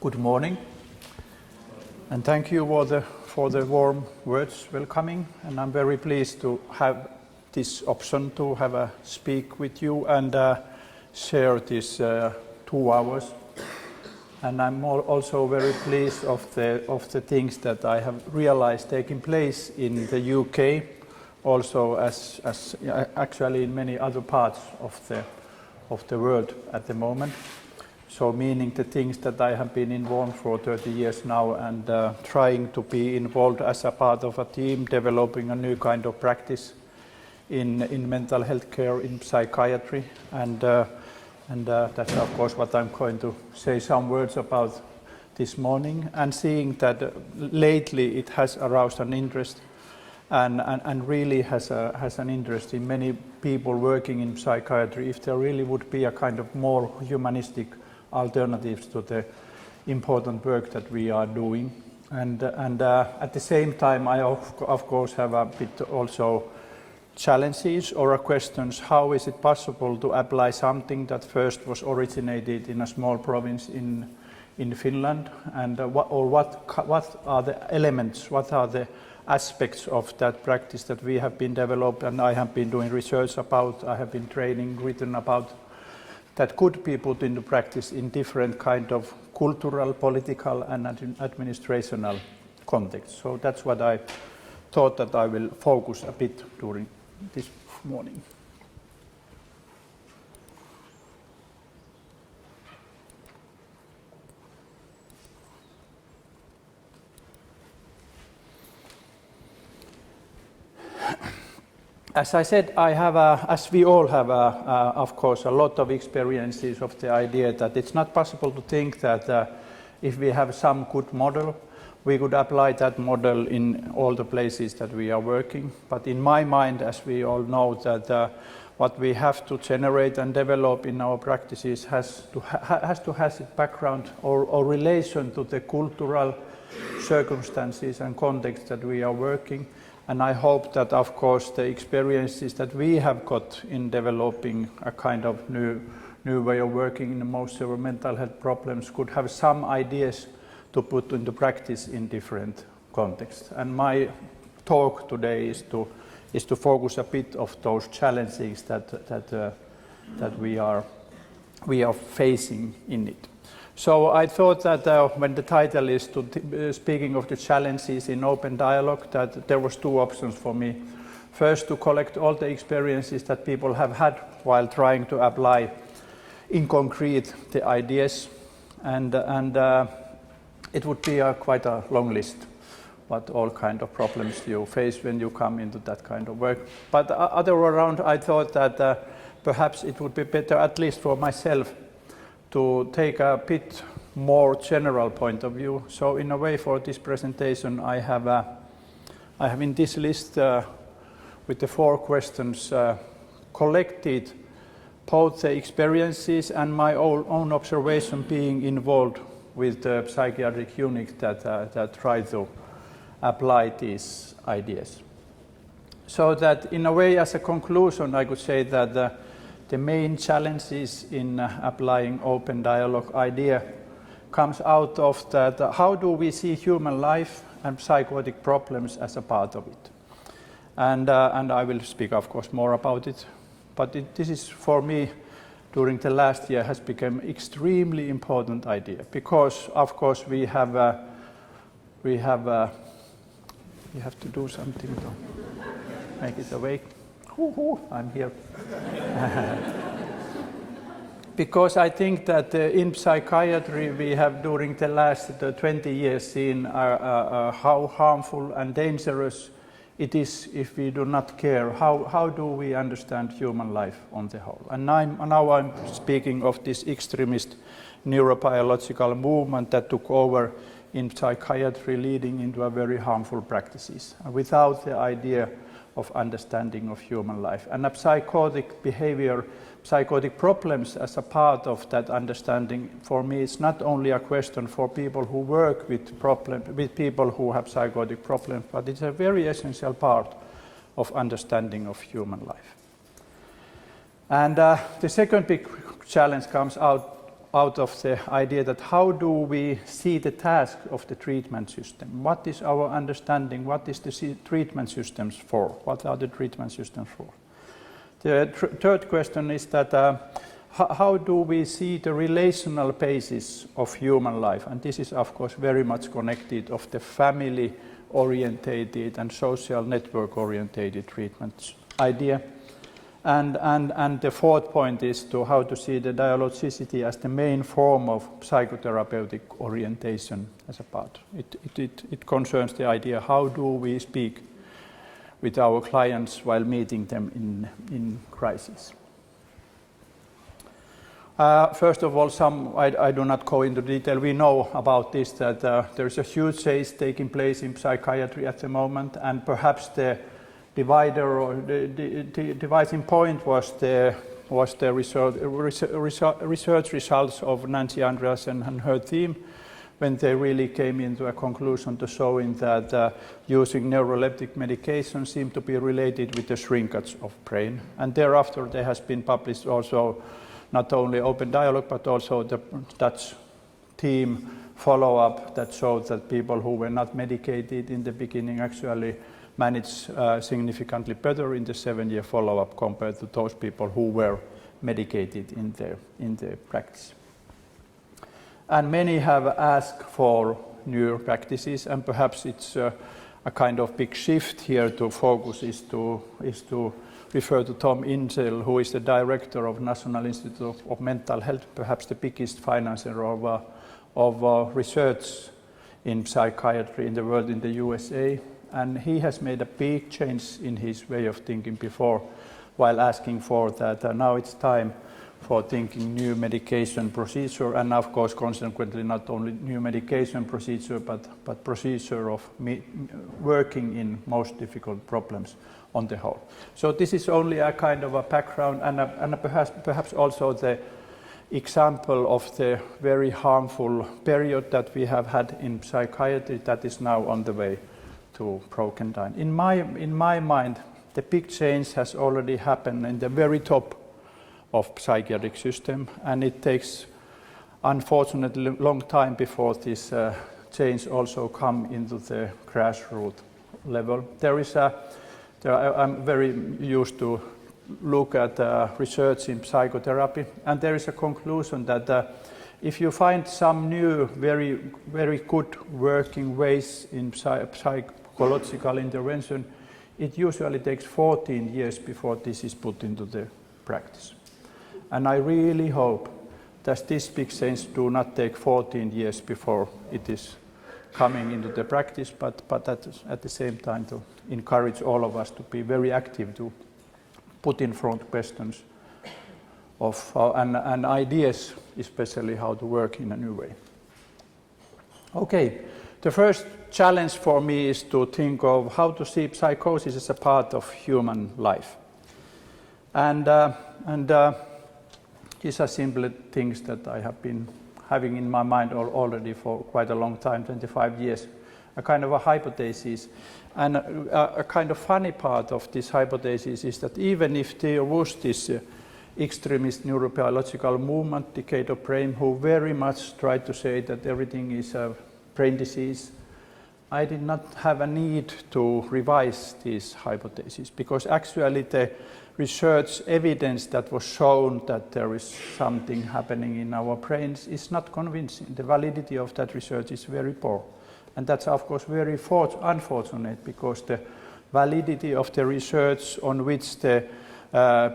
Good morning, and thank you for the warm words welcoming. And I'm very pleased to have this option to have a speak with you and share this 2 hours. And I'm also very pleased of the things that I have realized taking place in the UK, also as actually in many other parts of the world at the moment. So meaning the things that I have been involved for 30 years now, and trying to be involved as a part of a team, developing a new kind of practice in mental health care, in psychiatry. And that's of course what I'm going to say some words about this morning, and seeing that lately it has aroused an interest and really has an interest in many people working in psychiatry, if there really would be a kind of more humanistic alternatives to the important work that we are doing. And at the same time, I of course have a bit also challenges or questions. How is it possible to apply something that first was originated in a small province in Finland, and what are the elements, what are the aspects of that practice that we have been developed and I have been doing research about, I have been training, written about, that could be put into practice in different kind of cultural, political and administrational contexts. So that's what I thought that I will focus a bit during this morning. As I said, I have, as we all have, of course, a lot of experiences of the idea that it's not possible to think that if we have some good model, we could apply that model in all the places that we are working. But in my mind, as we all know, that what we have to generate and develop in our practices has to have a background or relation to the cultural circumstances and context that we are working. And I hope that, of course, the experiences that we have got in developing a kind of new way of working in most of our mental health problems could have some ideas to put into practice in different contexts. And my talk today is to focus a bit of those challenges that we are facing in it. So I thought that when the title is speaking of the challenges in open dialogue, that there was 2 options for me. First, to collect all the experiences that people have had while trying to apply in concrete the ideas, and it would be quite a long list, what all kind of problems you face when you come into that kind of work. But other way around, I thought that perhaps it would be better, at least for myself, to take a bit more general point of view. So in a way, for this presentation, I have in this list with the 4 questions collected both the experiences and my own observation being involved with the psychiatric units that try to apply these ideas. So that in a way, as a conclusion, I could say that the main challenges in applying open dialogue idea comes out of that how do we see human life and psychotic problems as a part of it. And I will speak, of course, more about it. But this is, for me, during the last year, has become extremely important idea, because, of course, we have to do something to make it awake. I'm here. Because I think that in psychiatry we have during the last 20 years seen how harmful and dangerous it is if we do not care. How do we understand human life on the whole? And now I'm speaking of this extremist neurobiological movement that took over in psychiatry, leading into a very harmful practices without the idea of understanding of human life. And a psychotic behavior, psychotic problems as a part of that understanding, for me, it's not only a question for people who work with people who have psychotic problems, but it's a very essential part of understanding of human life. And the second big challenge comes out out of the idea that how do we see the task of the treatment system? What is our understanding? What is the treatment systems for? What are the treatment systems for? The third question is that how do we see the relational basis of human life? And this is, of course, very much connected of the family-orientated and social network-orientated treatment idea. And the fourth point is to how to see the dialogicity as the main form of psychotherapeutic orientation as a part. It concerns the idea how do we speak with our clients while meeting them in crisis. First of all, I do not go into detail. We know about this, that there's a huge change taking place in psychiatry at the moment, and perhaps the divider or the dividing point was the research results of Nancy Andreasen and her team, when they really came into a conclusion to showing that using neuroleptic medication seemed to be related with the shrinkage of brain. And thereafter there has been published also not only open dialogue but also the Dutch team follow-up that showed that people who were not medicated in the beginning actually managed significantly better in the 7-year follow-up compared to those people who were medicated in their practice. And many have asked for new practices, and perhaps it's a kind of big shift here to focus is to refer to Tom Insel, who is the director of National Institute of Mental Health, perhaps the biggest financer of research in psychiatry in the world in the USA. And he has made a big change in his way of thinking before, while asking for that now it's time for thinking new medication procedure, and of course consequently not only new medication procedure but procedure of working in most difficult problems on the whole. So this is only a kind of a background and perhaps also the example of the very harmful period that we have had in psychiatry that is now on the way to broken down. In my mind, the big change has already happened in the very top of psychiatric system, and it takes unfortunately long time before this change also come into the grassroots level. I'm very used to look at research in psychotherapy, and there is a conclusion that if you find some new very good working ways in psychological intervention, it usually takes 14 years before this is put into the practice. And I really hope that this big change do not take 14 years before it is coming into the practice, but at the same time to encourage all of us to be very active to put in front questions of and ideas, especially how to work in a new way. Okay, the first challenge for me is to think of how to see psychosis as a part of human life. And these are simple things that I have been having in my mind already for quite a long time, 25 years, a kind of a hypothesis. And a kind of funny part of this hypothesis is that even if there was this extremist neurobiological movement, Decade of Brain, who very much tried to say that everything is a brain disease, I did not have a need to revise these hypotheses, because actually the research evidence that was shown that there is something happening in our brains is not convincing. The validity of that research is very poor. And that's of course very unfortunate, because the validity of the research on which the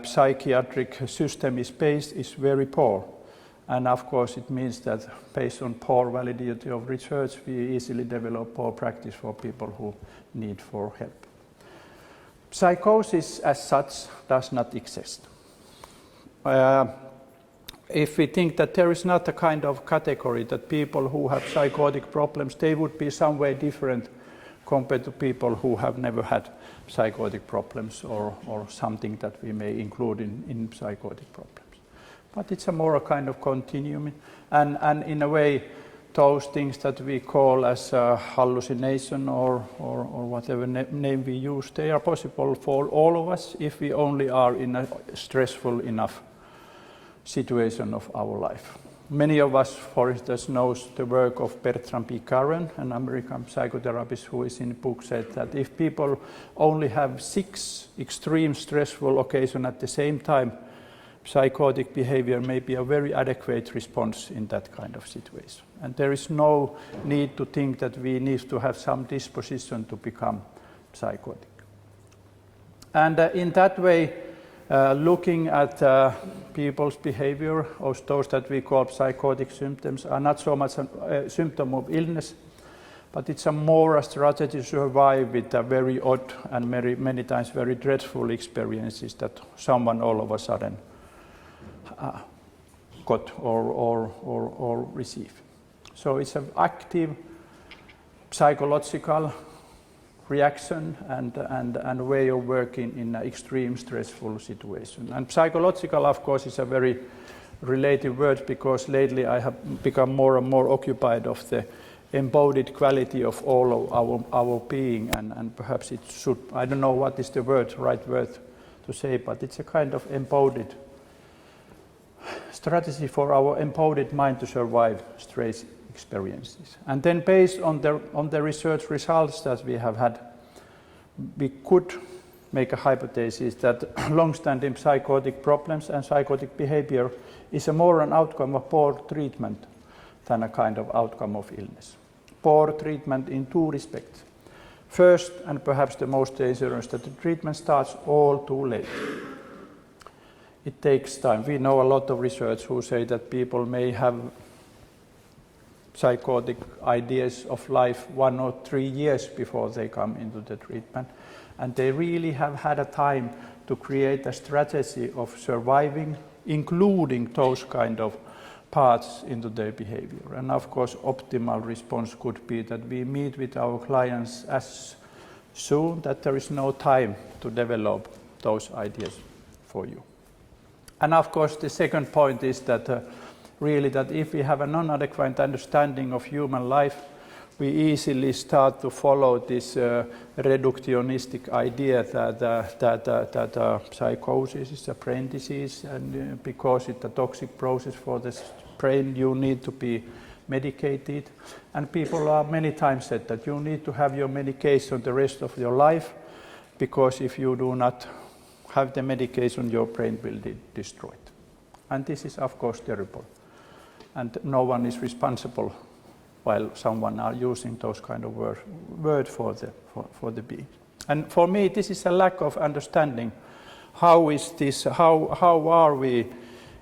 psychiatric system is based is very poor. And of course it means that based on poor validity of research, we easily develop poor practice for people who need for help. Psychosis as such does not exist. If we think that there is not a kind of category that people who have psychotic problems, they would be some way different compared to people who have never had psychotic problems or something that we may include in psychotic problems. But it's a more a kind of continuum, and in a way those things that we call as hallucination or whatever name we use, they are possible for all of us if we only are in a stressful enough situation of our life. Many of us, for instance, knows the work of Bertram B. Karen, an American psychotherapist who is in the book, said that if people only have 6 extreme stressful occasions at the same time, psychotic behavior may be a very adequate response in that kind of situation. And there is no need to think that we need to have some disposition to become psychotic. And in that way, looking at people's behavior, or those that we call psychotic symptoms, are not so much a symptom of illness, but it's more a strategy to survive with a very odd and many times very dreadful experiences that someone all of a sudden got or receive. So it's an active psychological reaction and way of working in an extreme stressful situation. And psychological, of course, is a very relative word, because lately I have become more and more occupied of the embodied quality of all of our being, and perhaps it should, I don't know what is the right word to say, but it's a kind of embodied strategy for our embodied mind to survive stress experiences. And then based on the research results that we have had, we could make a hypothesis that long-standing psychotic problems and psychotic behavior is more an outcome of poor treatment than a kind of outcome of illness. Poor treatment in 2 respects. First, and perhaps the most dangerous, that the treatment starts all too late. It takes time. We know a lot of research who say that people may have psychotic ideas of life 1 or 3 years before they come into the treatment. And they really have had a time to create a strategy of surviving, including those kind of parts into their behavior. And of course, optimal response could be that we meet with our clients as soon that there is no time to develop those ideas for you. And of course, the second point is that really that if we have a non-adequate understanding of human life, we easily start to follow this reductionistic idea that psychosis is a brain disease, and because it's a toxic process for the brain, you need to be medicated. And people are many times said that you need to have your medication the rest of your life, because if you do not have the medication, your brain will be destroyed. And this is, of course, terrible. And no one is responsible while someone are using those kind of word for the being. And for me, this is a lack of understanding. How is this? How are we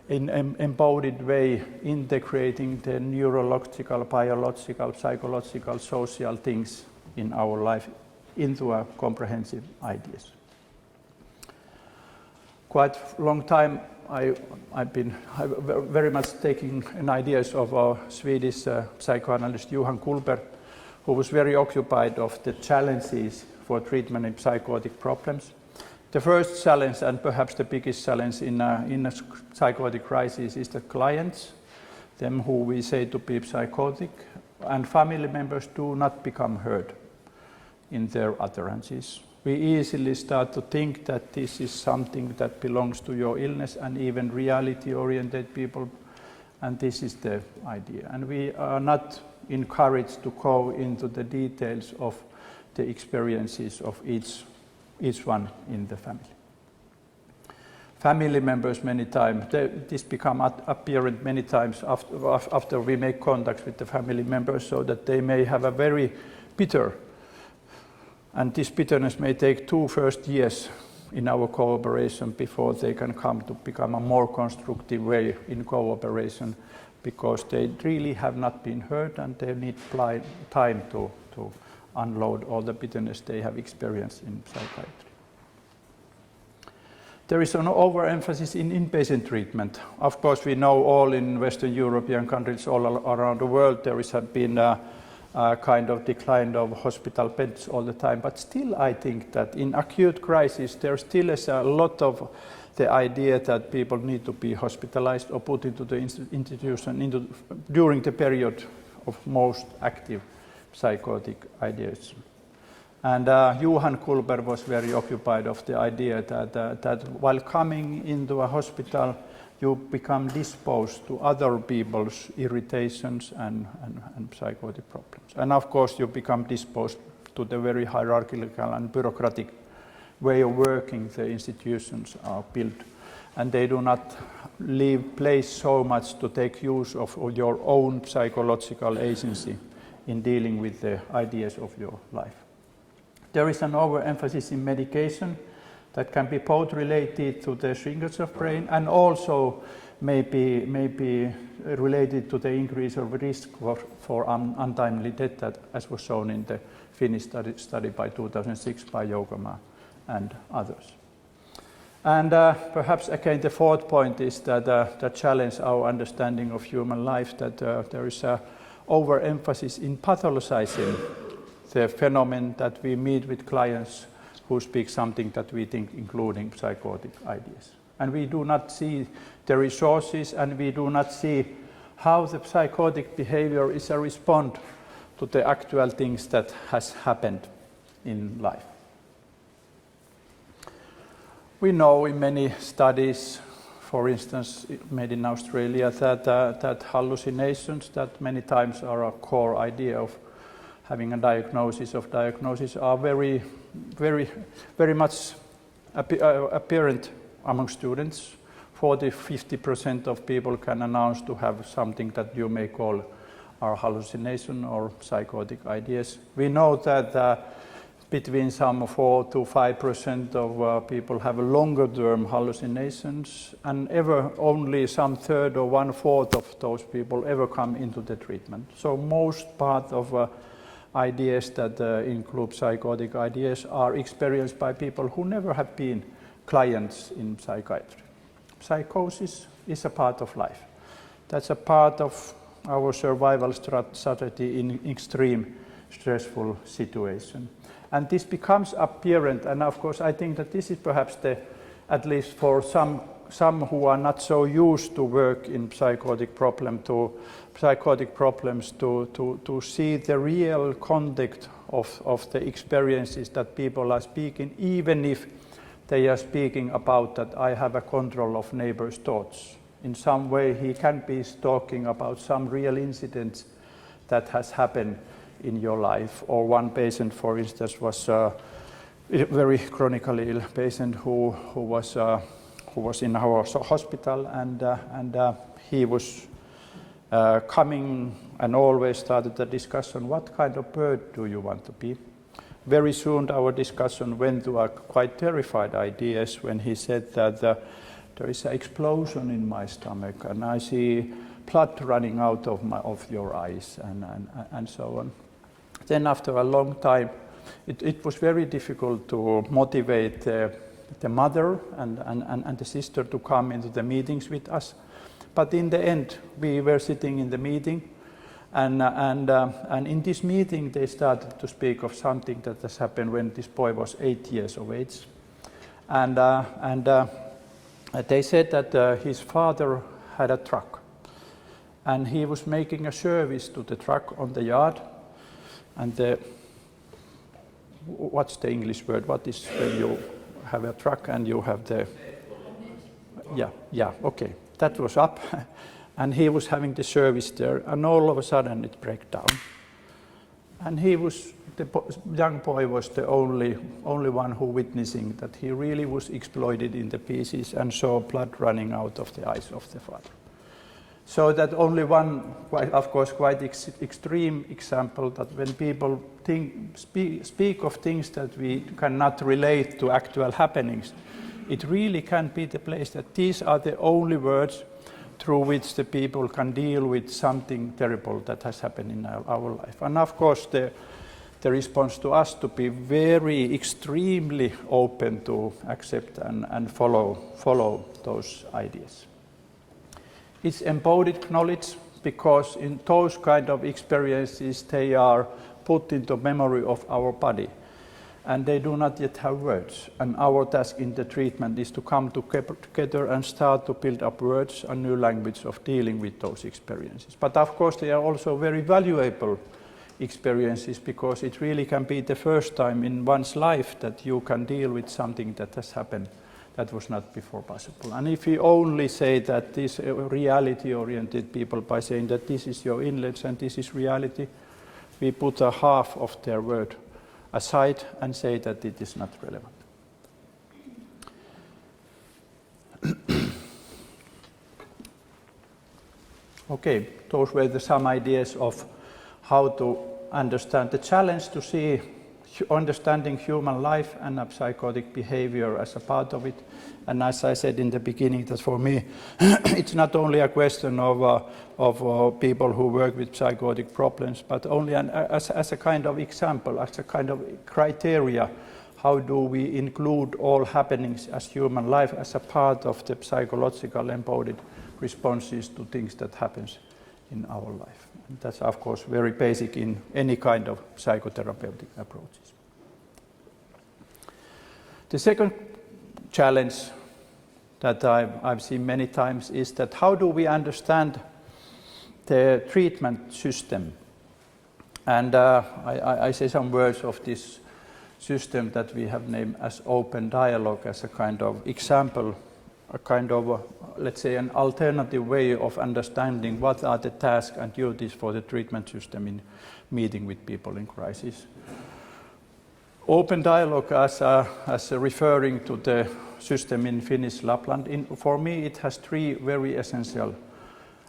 in an embodied way integrating the neurological, biological, psychological, social things in our life into a comprehensive ideas? Quite a long time I've been very much taking ideas of our Swedish psychoanalyst Johann Kohlberg, who was very occupied of the challenges for treatment in psychotic problems. The first challenge, and perhaps the biggest challenge in a psychotic crisis, is that clients, them who we say to be psychotic, and family members do not become heard in their utterances. We easily start to think that this is something that belongs to your illness, and even reality-oriented people, and this is the idea. And we are not encouraged to go into the details of the experiences of each one in the family. Family members many times, this become apparent many times after we make contacts with the family members, so that they may have a very bitter, and this bitterness may take 2 first years in our cooperation before they can come to become a more constructive way in cooperation, because they really have not been heard and they need time to unload all the bitterness they have experienced in psychiatry. There is an overemphasis in inpatient treatment. Of course, we know all in Western European countries all around the world there has been a kind of decline of hospital beds all the time. But still, I think that in acute crisis, there still is a lot of the idea that people need to be hospitalized or put into the institution during the period of most active psychotic ideas. And Johann Kohlberg was very occupied of the idea that while coming into a hospital, you become disposed to other people's irritations and psychotic problems. And of course, you become disposed to the very hierarchical and bureaucratic way of working the institutions are built. And they do not leave place so much to take use of your own psychological agency in dealing with the ideas of your life. There is an overemphasis in medication that can be both related to the shrinkage of brain and also may be related to the increase of risk for untimely death, as was shown in the Finnish study by 2006 by Joukoma and others. And perhaps again the fourth point is that challenge our understanding of human life, that there is an overemphasis in pathologizing the phenomenon that we meet with clients who speak something that we think including psychotic ideas. And we do not see the resources, and we do not see how the psychotic behavior is a response to the actual things that has happened in life. We know in many studies, for instance, made in Australia, that hallucinations that many times are a core idea of having a diagnosis are very, very, very much apparent among students. 40–50% of people can announce to have something that you may call our hallucination or psychotic ideas. We know that between some 4 to 5% of people have longer-term hallucinations, and only some third or 1/4 of those people ever come into the treatment. So most part of ideas that include psychotic ideas are experienced by people who never have been clients in psychiatry. Psychosis is a part of life. That's a part of our survival strategy in extreme stressful situation. And this becomes apparent, and of course I think that this is perhaps at least for some who are not so used to work in psychotic problems to see the real context of the experiences that people are speaking, even if they are speaking about that I have a control of neighbor's thoughts. In some way he can be talking about some real incidents that has happened in your life. Or one patient, for instance, was a very chronically ill patient who was in our hospital, and he was coming and always started the discussion, what kind of bird do you want to be? Very soon our discussion went to quite terrified ideas when he said that there is an explosion in my stomach and I see blood running out of your eyes and so on. Then after a long time, it was very difficult to motivate the mother and the sister to come into the meetings with us. But in the end, we were sitting in the meeting, and in this meeting they started to speak of something that has happened when this boy was 8 years of age. And they said that his father had a truck, and he was making a service to the truck on the yard. And what's the English word? What is when you have a truck and you have the... Yeah, okay. That was up, and he was having the service there, and all of a sudden it broke down. And the young boy was the only one who witnessing that he really was exploded into pieces and saw blood running out of the eyes of the father. So that only one, of course, quite extreme example that when people speak of things that we cannot relate to actual happenings, it really can be the place that these are the only words through which the people can deal with something terrible that has happened in our life. And of course, the response to us to be very extremely open to accept and follow those ideas. It's embodied knowledge because in those kind of experiences they are put into memory of our body, and they do not yet have words. And our task in the treatment is to come together and start to build up words and new language of dealing with those experiences. But of course they are also very valuable experiences because it really can be the first time in one's life that you can deal with something that has happened That was not before possible. And if we only say that these reality-oriented people, by saying that this is your inlet and this is reality, we put a half of their word aside and say that it is not relevant. Okay, those were some ideas of how to understand the challenge to see understanding human life and psychotic behavior as a part of it. And as I said in the beginning, that for me, it's not only a question of people who work with psychotic problems, but only as a kind of example, as a kind of criteria. How do we include all happenings as human life as a part of the psychological embodied responses to things that happens in our life? And that's of course very basic in any kind of psychotherapeutic approaches. The second challenge that I've seen many times is that how do we understand the treatment system? And I say some words of this system that we have named as open dialogue as a kind of example, a kind of, let's say, an alternative way of understanding what are the tasks and duties for the treatment system in meeting with people in crisis. Open dialogue as referring to the system in Finnish Lapland, for me it has three very essential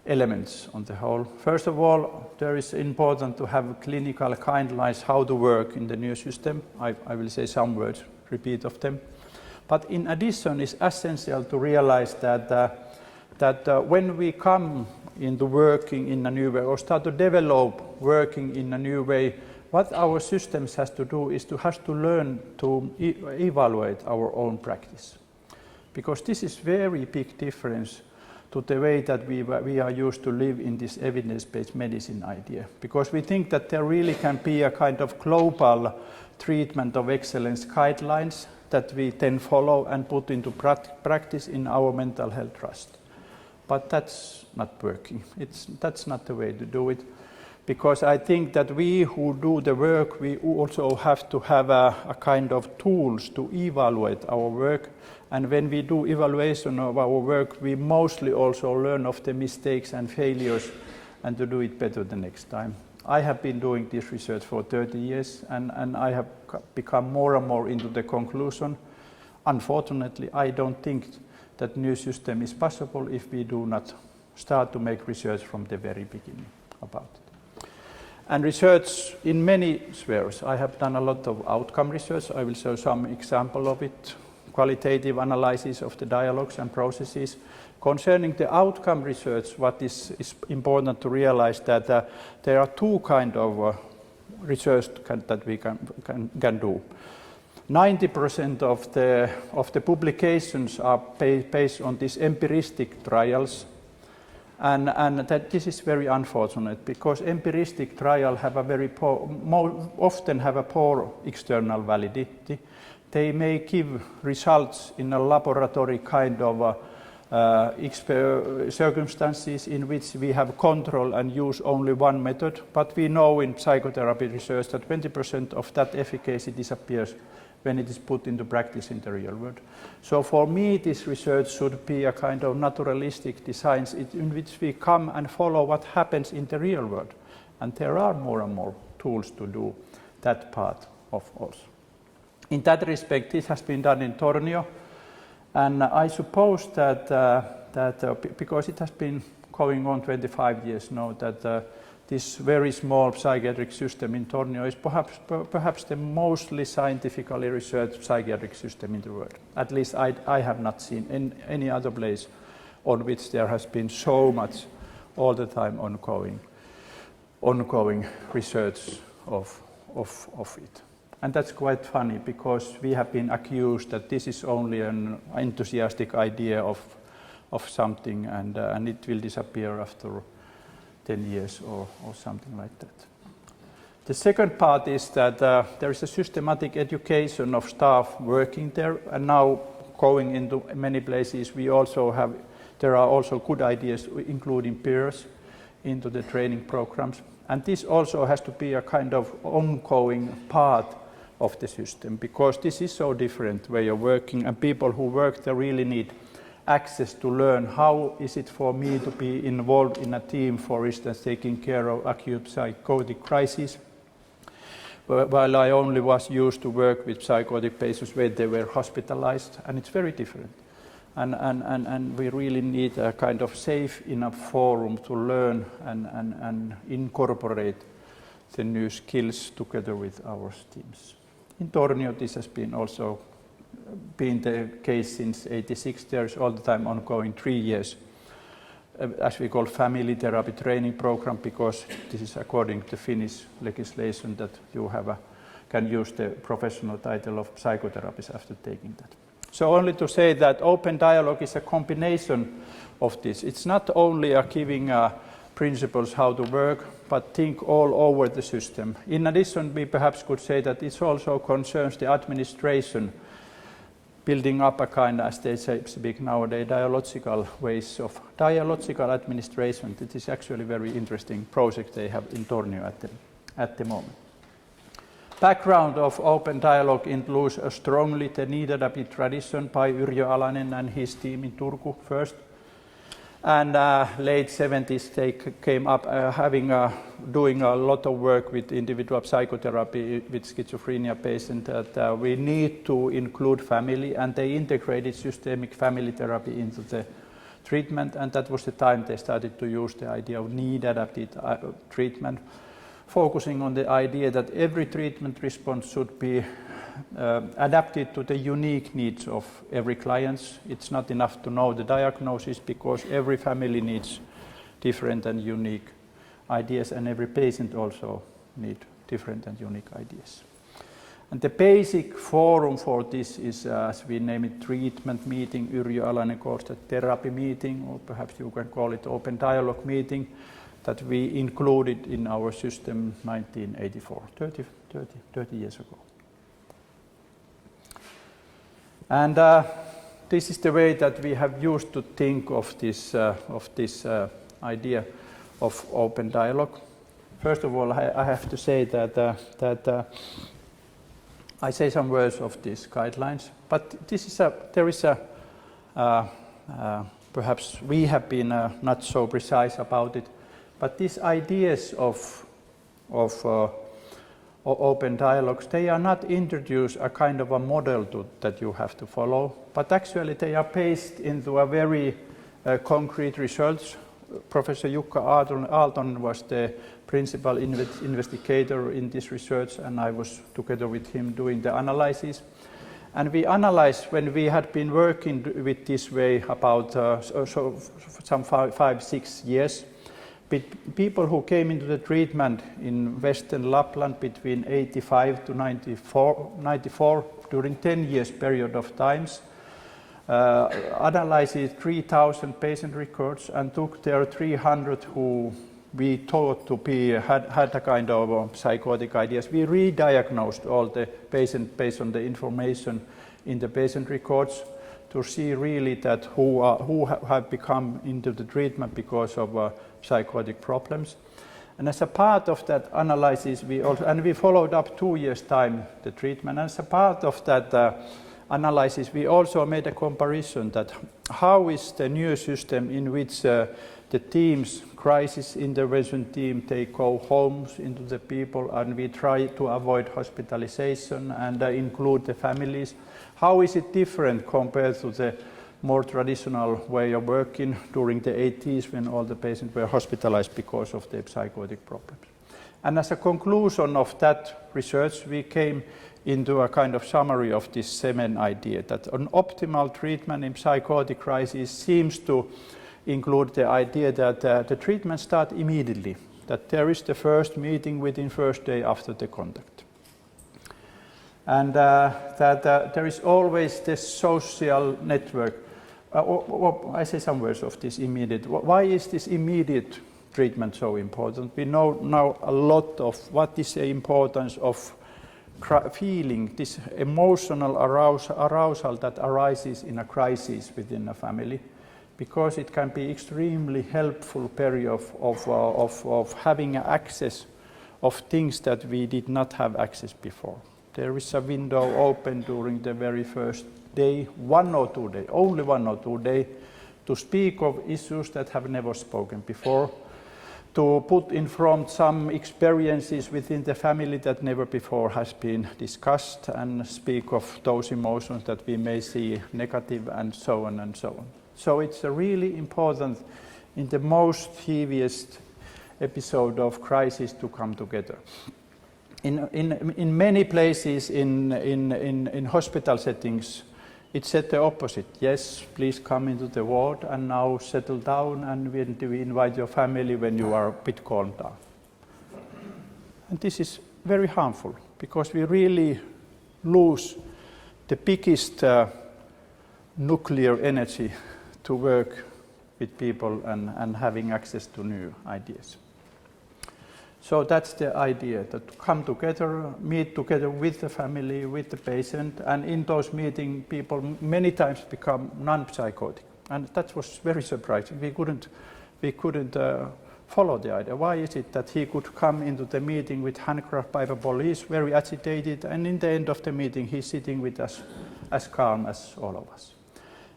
elements on the whole. First of all, there is important to have clinical guidelines how to work in the new system. I will say some words, repeat of them. But in addition, it's essential to realize that when we come into working in a new way or start to develop working in a new way, what our systems has to do is has to learn to evaluate our own practice. Because this is very big difference to the way that we are used to live in this evidence-based medicine idea. Because we think that there really can be a kind of global treatment of excellence guidelines that we then follow and put into practice in our mental health trust. But that's not working. That's not the way to do it. Because I think that we who do the work, we also have to have a kind of tools to evaluate our work. And when we do evaluation of our work, we mostly also learn of the mistakes and failures and to do it better the next time. I have been doing this research for 30 years and I have become more and more into the conclusion. Unfortunately, I don't think that new system is possible if we do not start to make research from the very beginning about it. And research in many spheres. I have done a lot of outcome research. I will show some example of it. Qualitative analysis of the dialogues and processes. Concerning the outcome research, what is important to realize that there are two kinds of research that we can do. 90% of the publications are based on these empiristic trials. And that this is very unfortunate because empiristic trials have a very often have a poor external validity. They may give results in a laboratory kind of circumstances in which we have control and use only one method, but we know in psychotherapy research that 20% of that efficacy disappears when it is put into practice in the real world. So for me, this research should be a kind of naturalistic design in which we come and follow what happens in the real world. And there are more and more tools to do that part of us. In that respect, this has been done in Tornio. And I suppose that because it has been going on 25 years now, that this very small psychiatric system in Tornio is perhaps the mostly scientifically researched psychiatric system in the world. At least I have not seen in any other place on which there has been so much all the time ongoing research of it. And that's quite funny because we have been accused that this is only an enthusiastic idea of something and it will disappear after 10 years or something like that. The second part is that there is a systematic education of staff working there, and now going into many places there are also good ideas including peers into the training programs. And this also has to be a kind of ongoing part of the system, because this is so different way of working, and people who work there really need access to learn how is it for me to be involved in a team, for instance, taking care of acute psychotic crises, while I only was used to work with psychotic patients where they were hospitalized, and it's very different. And we really need a kind of safe enough forum to learn and incorporate the new skills together with our teams. In Tornio, this has been also been the case since '86. There's all the time ongoing 3 years, as we call family therapy training program, because this is according to Finnish legislation that you can use the professional title of psychotherapist after taking that. So only to say that open dialogue is a combination of this. It's not only giving principles how to work, but think all over the system. In addition, we perhaps could say that it also concerns the administration, building up a kind, as they speak nowadays, dialogical ways of dialogical administration. It is actually a very interesting project they have in Tornio at the moment. Background of open dialogue includes strongly the need-therapy tradition by Yrjö Alanen and his team in Turku first. And late 70s they came up doing a lot of work with individual psychotherapy with schizophrenia patients, that we need to include family, and they integrated systemic family therapy into the treatment, and that was the time they started to use the idea of need-adapted treatment, focusing on the idea that every treatment response should be adapted to the unique needs of every client. It's not enough to know the diagnosis, because every family needs different and unique ideas, and every patient also needs different and unique ideas. And the basic forum for this is, as we name it, treatment meeting. Yrjö Alanen calls it therapy meeting, or perhaps you can call it open dialogue meeting, that we included in our system 1984, 30 years ago. And this is the way that we have used to think of this idea of open dialogue. First of all, I have to say that I say some words of these guidelines, but perhaps we have been not so precise about it. But these ideas of open dialogues, they are not introduced a kind of a model that you have to follow, but actually they are based into a very concrete results. Professor Jukka Aaltonen was the principal investigator in this research, and I was together with him doing the analysis. And we analyzed, when we had been working with this way about some 5-6 years, people who came into the treatment in Western Lapland between 85 to 94 during 10 years period of times, analyzed 3,000 patient records and took there 300 who we thought to be had a kind of psychotic ideas. We re-diagnosed all the patients based on the information in the patient records to see really that who have become into the treatment because of psychotic problems. And as a part of that analysis, we followed up 2 years' time the treatment. And as a part of that analysis, we also made a comparison that how is the new system in which the teams, crisis intervention team, they go homes into the people, and we try to avoid hospitalization and include the families. How is it different compared to the more traditional way of working during the 80s, when all the patients were hospitalized because of their psychotic problems? And as a conclusion of that research, we came into a kind of summary of this 7 idea, that an optimal treatment in psychotic crisis seems to include the idea that the treatment starts immediately, that there is the first meeting within first day after the contact. And that there is always this social network. I say some words of this immediate. Why is this immediate treatment so important? We know now a lot of what is the importance of feeling, this emotional arousal that arises in a crisis within a family, because it can be extremely helpful period of having access of things that we did not have access before. There is a window open during the very first day, 1 or 2 days, only 1 or 2 days, to speak of issues that have never spoken before, to put in front some experiences within the family that never before has been discussed, and speak of those emotions that we may see negative, and so on and so on. So it's really important in the most heaviest episode of crisis to come together. In many places in hospital settings, it said the opposite. Yes, please come into the ward and now settle down, and we invite your family when you are a bit calmed down. And this is very harmful, because we really lose the biggest nuclear energy to work with people and having access to new ideas. So that's the idea, that to come together, meet together with the family, with the patient, and in those meetings people many times become non-psychotic. And that was very surprising. We couldn't follow the idea. Why is it that he could come into the meeting with handcuffed by the police, very agitated, and in the end of the meeting he's sitting with us as calm as all of us.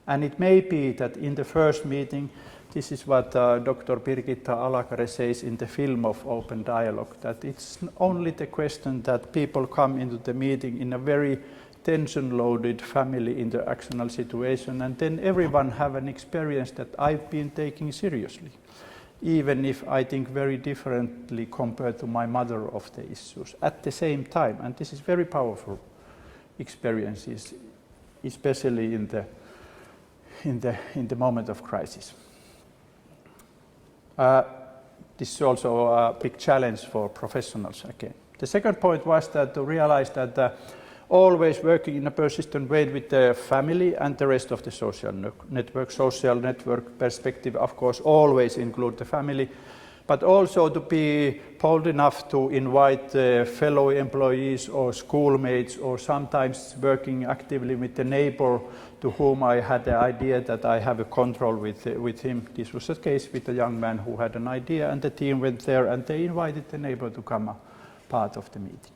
And it may be that in the first meeting, this is what Dr. Birgitta Alakare says in the film of Open Dialogue, that it's only the question that people come into the meeting in a very tension-loaded family interactional situation, and then everyone have an experience that I've been taking seriously, even if I think very differently compared to my mother of the issues at the same time. And this is very powerful experiences, especially in the moment of crisis. This is also a big challenge for professionals again. The second point was that to realize that always working in a persistent way with the family and the rest of the social network perspective, of course, always include the family, but also to be bold enough to invite fellow employees or schoolmates, or sometimes working actively with the neighbor to whom I had the idea that I have a control with him. This was the case with a young man who had an idea, and the team went there and they invited the neighbor to come a part of the meeting.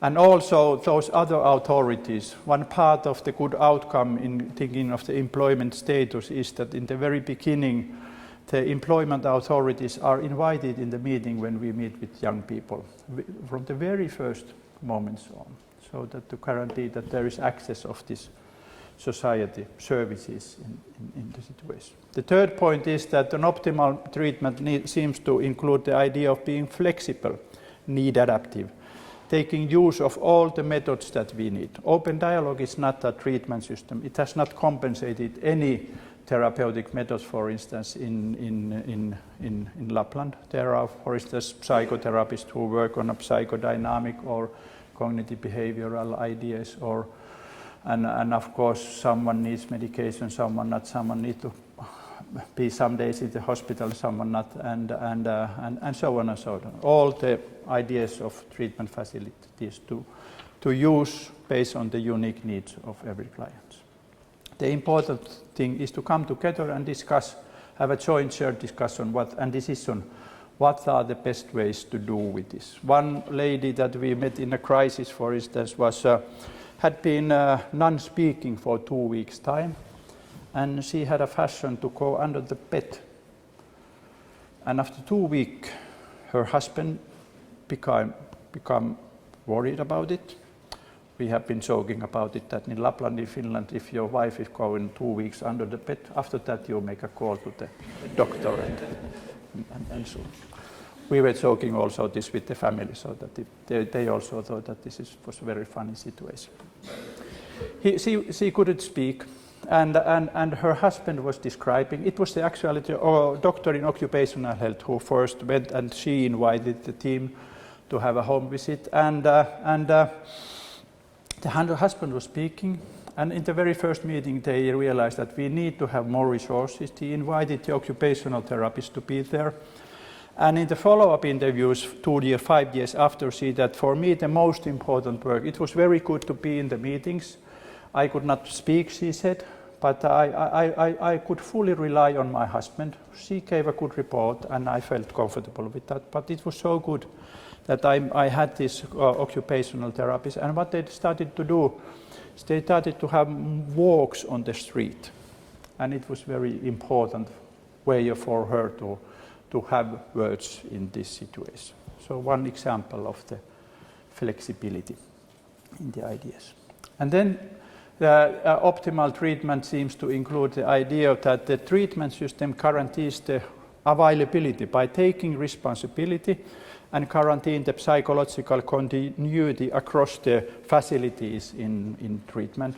And also those other authorities. One part of the good outcome in thinking of the employment status is that in the very beginning, the employment authorities are invited in the meeting when we meet with young people from the very first moments on, so that to guarantee that there is access of this society services in the situation. The third point is that an optimal treatment seems to include the idea of being flexible, need adaptive, taking use of all the methods that we need. Open dialogue is not a treatment system. It has not compensated any therapeutic methods, for instance, in Lapland. There are, for instance, psychotherapists who work on a psychodynamic or cognitive behavioral ideas, and of course someone needs medication, someone not, someone needs to be some days in the hospital, someone not, and so on and so on. All the ideas of treatment facilities to use based on the unique needs of every client. The important thing is to come together and discuss, have a joint shared discussion and decision what are the best ways to do with this. One lady that we met in a crisis, for instance, had been non-speaking for 2 weeks' time, and she had a fashion to go under the bed. And after 2 weeks, her husband became worried about it. We have been joking about it that in Lapland, in Finland, if your wife is going 2 weeks under the bed, after that you make a call to the doctor and so on. We were joking also this with the family, so that they also thought that this was a very funny situation. She couldn't speak, and her husband was describing. It was actually the doctor in occupational health who first went, and she invited the team to have a home visit. The husband was speaking, and in the very first meeting they realized that we need to have more resources. He invited the occupational therapist to be there. And in the follow-up interviews 5 years after, see that for me the most important work, it was very good to be in the meetings. I could not speak, she said, but I could fully rely on my husband. She gave a good report and I felt comfortable with that, but it was so good that I had this occupational therapist, and what they started to do, they started to have walks on the street, and it was very important way for her to have words in this situation. So one example of the flexibility in the ideas. And then the optimal treatment seems to include the idea that the treatment system guarantees the availability by taking responsibility and guaranteeing the psychological continuity across the facilities in treatment.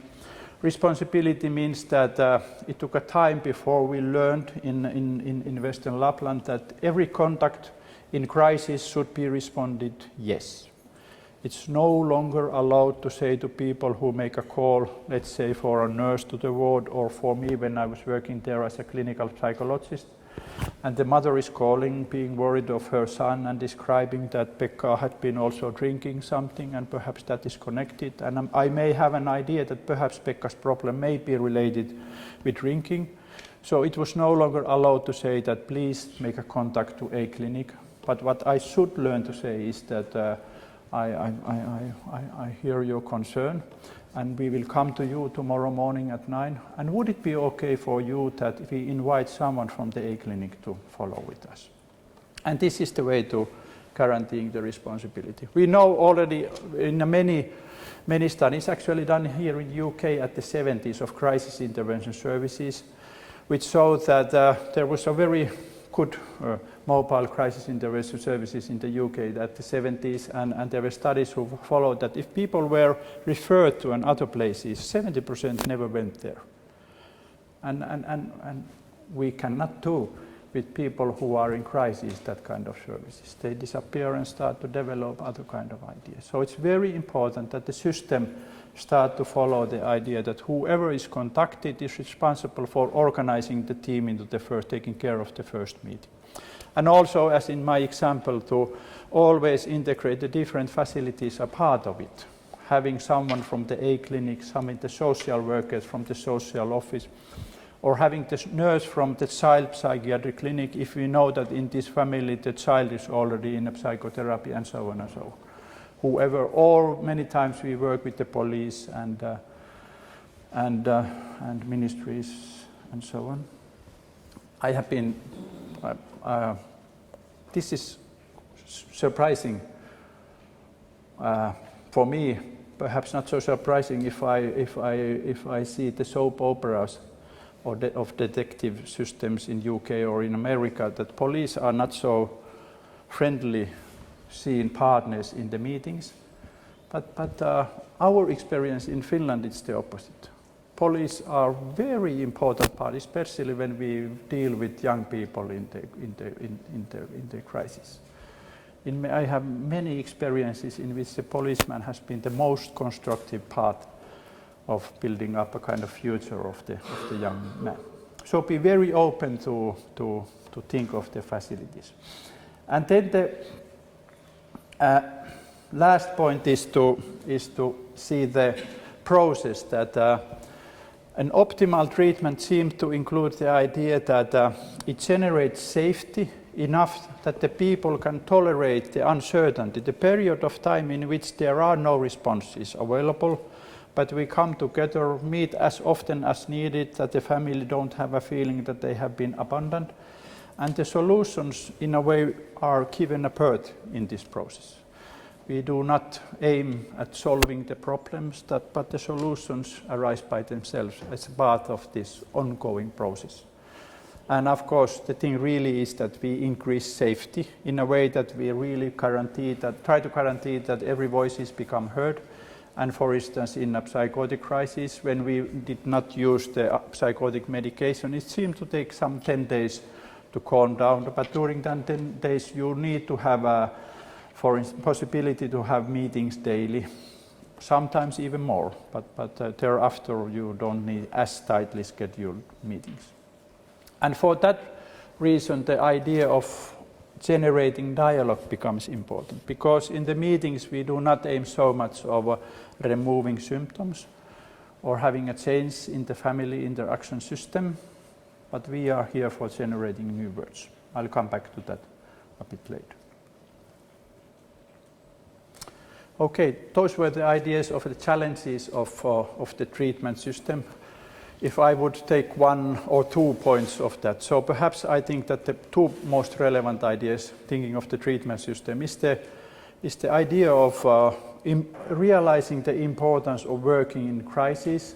Responsibility means that it took a time before we learned in Western Lapland that every contact in crisis should be responded yes. It's no longer allowed to say to people who make a call, let's say for a nurse to the ward, or for me when I was working there as a clinical psychologist, and the mother is calling, being worried of her son and describing that Pekka had been also drinking something and perhaps that is connected. And I may have an idea that perhaps Pekka's problem may be related with drinking. So it was no longer allowed to say that please make a contact to a clinic. But what I should learn to say is that I hear your concern, and we will come to you tomorrow morning at 9. And would it be okay for you that we invite someone from the A clinic to follow with us? And this is the way to guaranteeing the responsibility. We know already in many studies actually done here in UK at the 70s of crisis intervention services, which showed that there was a very good mobile crisis intervention services in the UK at the 70s, and there were studies who followed that if people were referred to other places, 70% never went there. And we cannot do with people who are in crisis that kind of services. They disappear and start to develop other kind of ideas. So it's very important that the system start to follow the idea that whoever is contacted is responsible for organizing the team into the first, taking care of the first meeting. And also, as in my example, to always integrate the different facilities a part of it. Having someone from the A clinic, some of the social workers from the social office, or having the nurse from the child psychiatric clinic if we know that in this family the child is already in a psychotherapy, and so on and so on. Whoever, or many times we work with the police and ministries and so on. I have been. This is surprising for me. Perhaps not so surprising if I see the soap operas or of detective systems in UK or in America, that police are not so friendly seen partners in the meetings, but our experience in Finland is the opposite. Police are very important part, especially when we deal with young people in the crisis. I have many experiences in which the policeman has been the most constructive part of building up a kind of future of the young man. So be very open to think of the facilities. And then the last point is to see the process that an optimal treatment seems to include the idea that it generates safety enough that the people can tolerate the uncertainty, the period of time in which there are no responses available, but we come together, meet as often as needed, that the family don't have a feeling that they have been abandoned, and the solutions in a way are given a birth in this process. We do not aim at solving the problems, but the solutions arise by themselves as part of this ongoing process. And of course, the thing really is that we increase safety in a way that we really try to guarantee that every voice is become heard. And for instance, in a psychotic crisis, when we did not use the psychotic medication, it seemed to take some 10 days to calm down. But during that 10 days, you need to have possibility to have meetings daily, sometimes even more. But thereafter, you don't need as tightly scheduled meetings. And for that reason, the idea of generating dialogue becomes important, because in the meetings we do not aim so much of removing symptoms or having a change in the family interaction system, but we are here for generating new words. I'll come back to that a bit later. Okay, those were the ideas of the challenges of the treatment system. If I would take 1 or 2 points of that, so perhaps I think that the 2 most relevant ideas thinking of the treatment system is the idea of realizing the importance of working in crisis,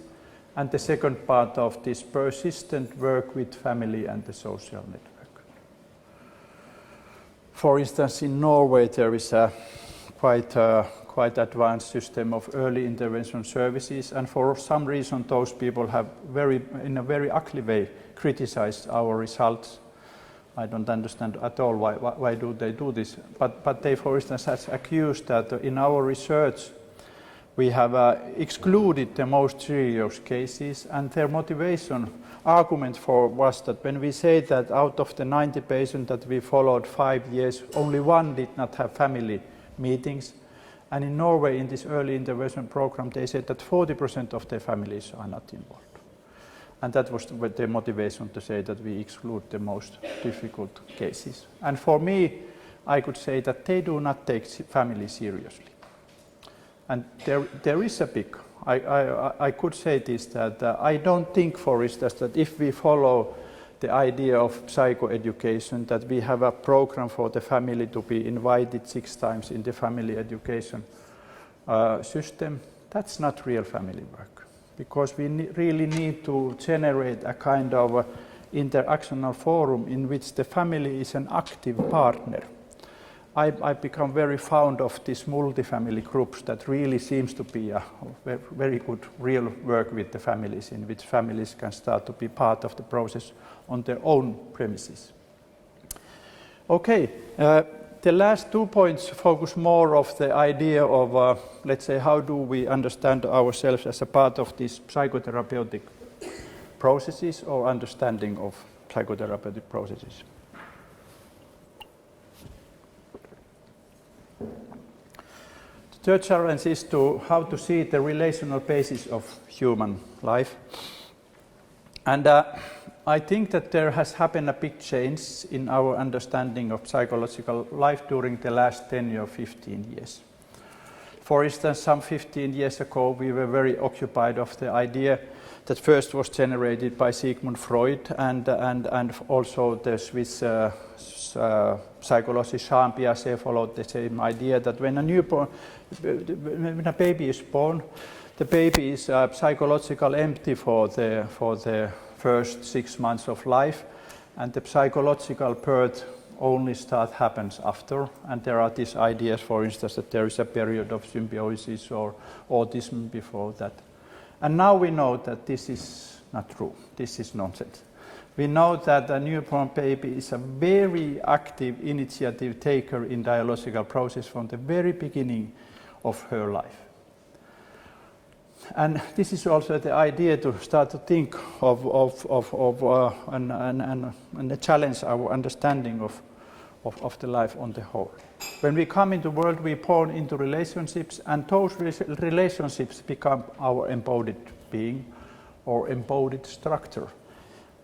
and the second part of this persistent work with family and the social network. For instance, in Norway there is a quite advanced system of early intervention services, and for some reason those people have in a very ugly way criticized our results. I don't understand at all why do they do this, but they, for instance, has accused that in our research we have excluded the most serious cases, and their motivation argument was that when we say that out of the 90 patients that we followed 5 years, only 1 did not have family meetings. And in Norway, in this early intervention program, they said that 40% of their families are not involved. And that was their motivation to say that we exclude the most difficult cases. And for me, I could say that they do not take family seriously. And there is a big, I could say this, that I don't think, for instance, that if we follow the idea of psychoeducation, that we have a program for the family to be invited 6 times in the family education system, that's not real family work. Because we really need to generate a kind of interactional forum in which the family is an active partner. I become very fond of these multi-family groups that really seems to be a very good real work with the families, in which families can start to be part of the process on their own premises. Okay, the last 2 points focus more of the idea of, let's say, how do we understand ourselves as a part of these psychotherapeutic processes or understanding of psychotherapeutic processes. The third challenge is how to see the relational basis of human life. And I think that there has happened a big change in our understanding of psychological life during the last 10 or 15 years. For instance, some 15 years ago, we were very occupied of the idea that first was generated by Sigmund Freud and also the Swiss psychologist Jean Piaget followed the same idea that when a baby is born, the baby is psychologically empty for the first 6 months of life, and the psychological birth only happens after. And there are these ideas, for instance, that there is a period of symbiosis or autism before that. And now we know that this is not true. This is nonsense. We know that a newborn baby is a very active initiative taker in dialogical process from the very beginning of her life. And this is also the idea to start to think of and challenge our understanding of the life on the whole. When we come into the world, we born into relationships, and those relationships become our embodied being or embodied structure.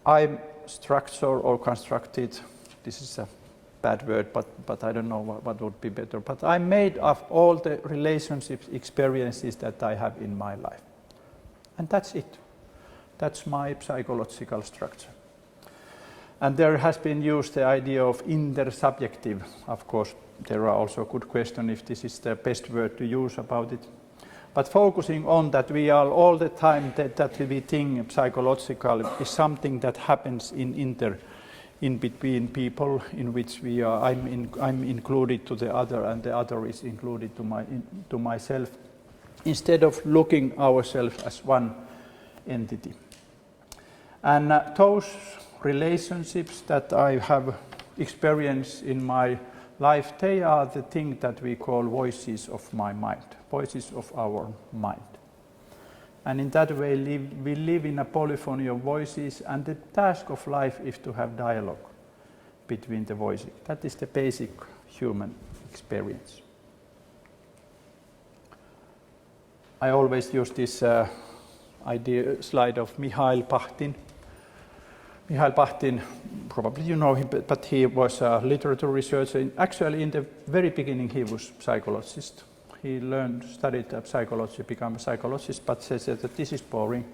I'm structure or constructed, this is a bad word, but I don't know what would be better. But I'm made of all the relationships, experiences that I have in my life. And that's it. That's my psychological structure. And there has been used the idea of intersubjective. Of course, there are also good questions if this is the best word to use about it. But focusing on that, we are all the time that we think psychological is something that happens in between people, in which we are. I'm included to the other, and the other is included to myself, instead of looking ourselves as one entity. And those relationships that I have experienced in my life, they are the thing that we call voices of my mind, voices of our mind. And in that way, we live in a polyphony of voices, and the task of life is to have dialogue between the voices. That is the basic human experience. I always use this slide of Mikhail Bakhtin. Mikhail Bakhtin, probably you know him, but he was a literature researcher. Actually, in the very beginning, he was a psychologist. he studied psychology, became a psychologist, but said that this is boring,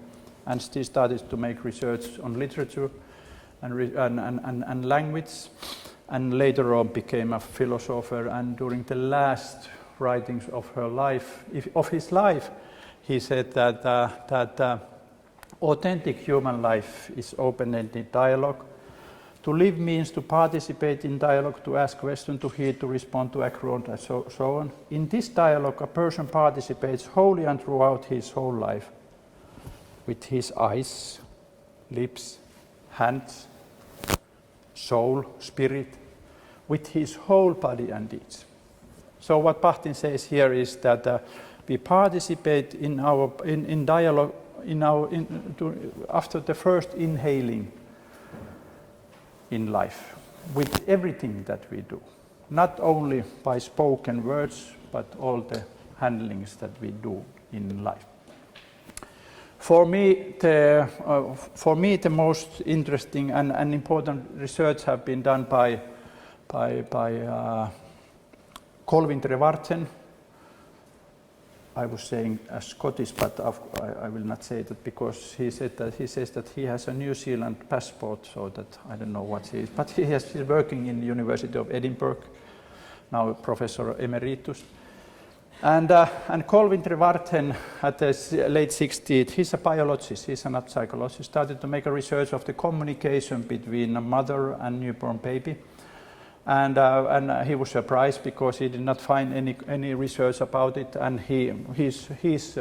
and he started to make research on literature and language, and later on became a philosopher. And during the last writings of his life, he said that authentic human life is open-ended dialogue. To live means to participate in dialogue, to ask questions, to hear, to respond, to agree, and so on. In this dialogue, a person participates wholly and throughout his whole life, with his eyes, lips, hands, soul, spirit, with his whole body and deeds. So what Bhaktin says here is that we participate in dialogue after the first inhaling in life, with everything that we do, not only by spoken words, but all the handlings that we do in life. For me, the most interesting and important research have been done by Colvin Trevarthen. I was saying Scottish, but I will not say that, because he says that he has a New Zealand passport, so that I don't know what he is. But he's working in the University of Edinburgh, now Professor Emeritus. And Colvin Trevarthen, at the late 60s, he's a biologist, he's not a psychologist, started to make a research of the communication between a mother and newborn baby. And he was surprised because he did not find any research about it, and his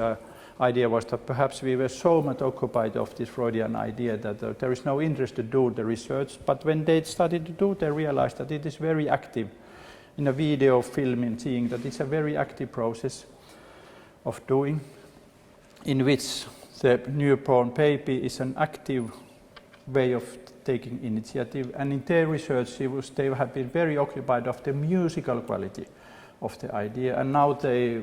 idea was that perhaps we were so much occupied of this Freudian idea that there is no interest to do the research. But when they started to do, they realized that it is very active. In a video filming, seeing that it's a very active process of doing, in which the newborn baby is an active way of taking initiative, and in their research they have been very occupied of the musical quality of the idea, and now they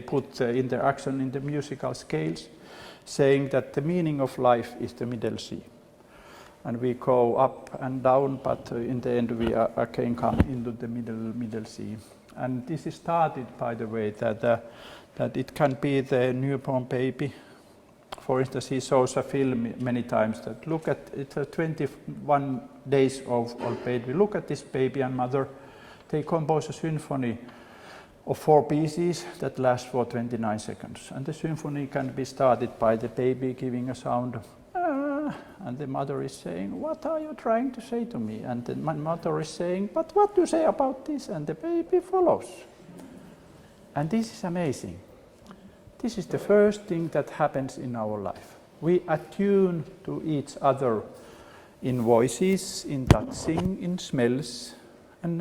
put the interaction in the musical scales, saying that the meaning of life is the middle C, and we go up and down, but in the end we again come into the middle C. And this is started, by the way, that it can be the newborn baby. For instance, he shows a film many times that look at it's a 21 days old baby. Look at this baby and mother. They compose a symphony of 4 pieces that lasts for 29 seconds. And the symphony can be started by the baby giving a sound, and the mother is saying, "What are you trying to say to me?" And then my mother is saying, "But what do you say about this?" And the baby follows. And this is amazing. This is the first thing that happens in our life. We attune to each other in voices, in touching, in smells, and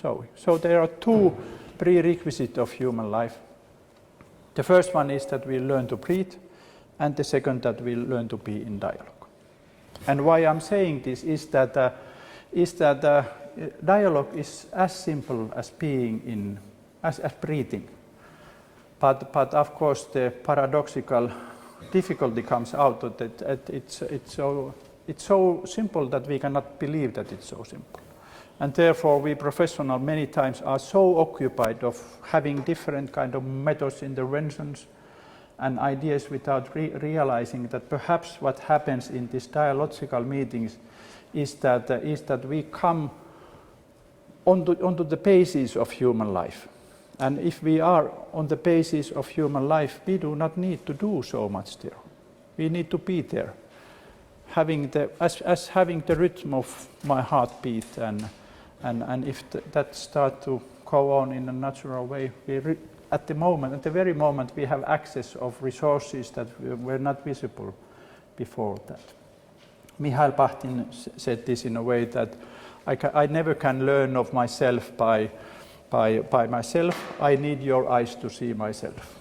so on. So there are 2 prerequisites of human life. The first one is that we learn to breathe, and the second that we learn to be in dialogue. And why I'm saying this is that dialogue is as simple as being as breathing. But of course, the paradoxical difficulty comes out that it's so simple that we cannot believe that it's so simple. And therefore, we professionals many times are so occupied of having different kind of methods, interventions, and ideas without realizing that perhaps what happens in these dialogical meetings is that we come onto the basis of human life. And if we are on the basis of human life, we do not need to do so much there. We need to be there, having the rhythm of my heartbeat, and if that starts to go on in a natural way, at the very moment, we have access of resources that were not visible before that. Mihail Bhaktin said this in a way that I never can learn of myself by myself. I need your eyes to see myself.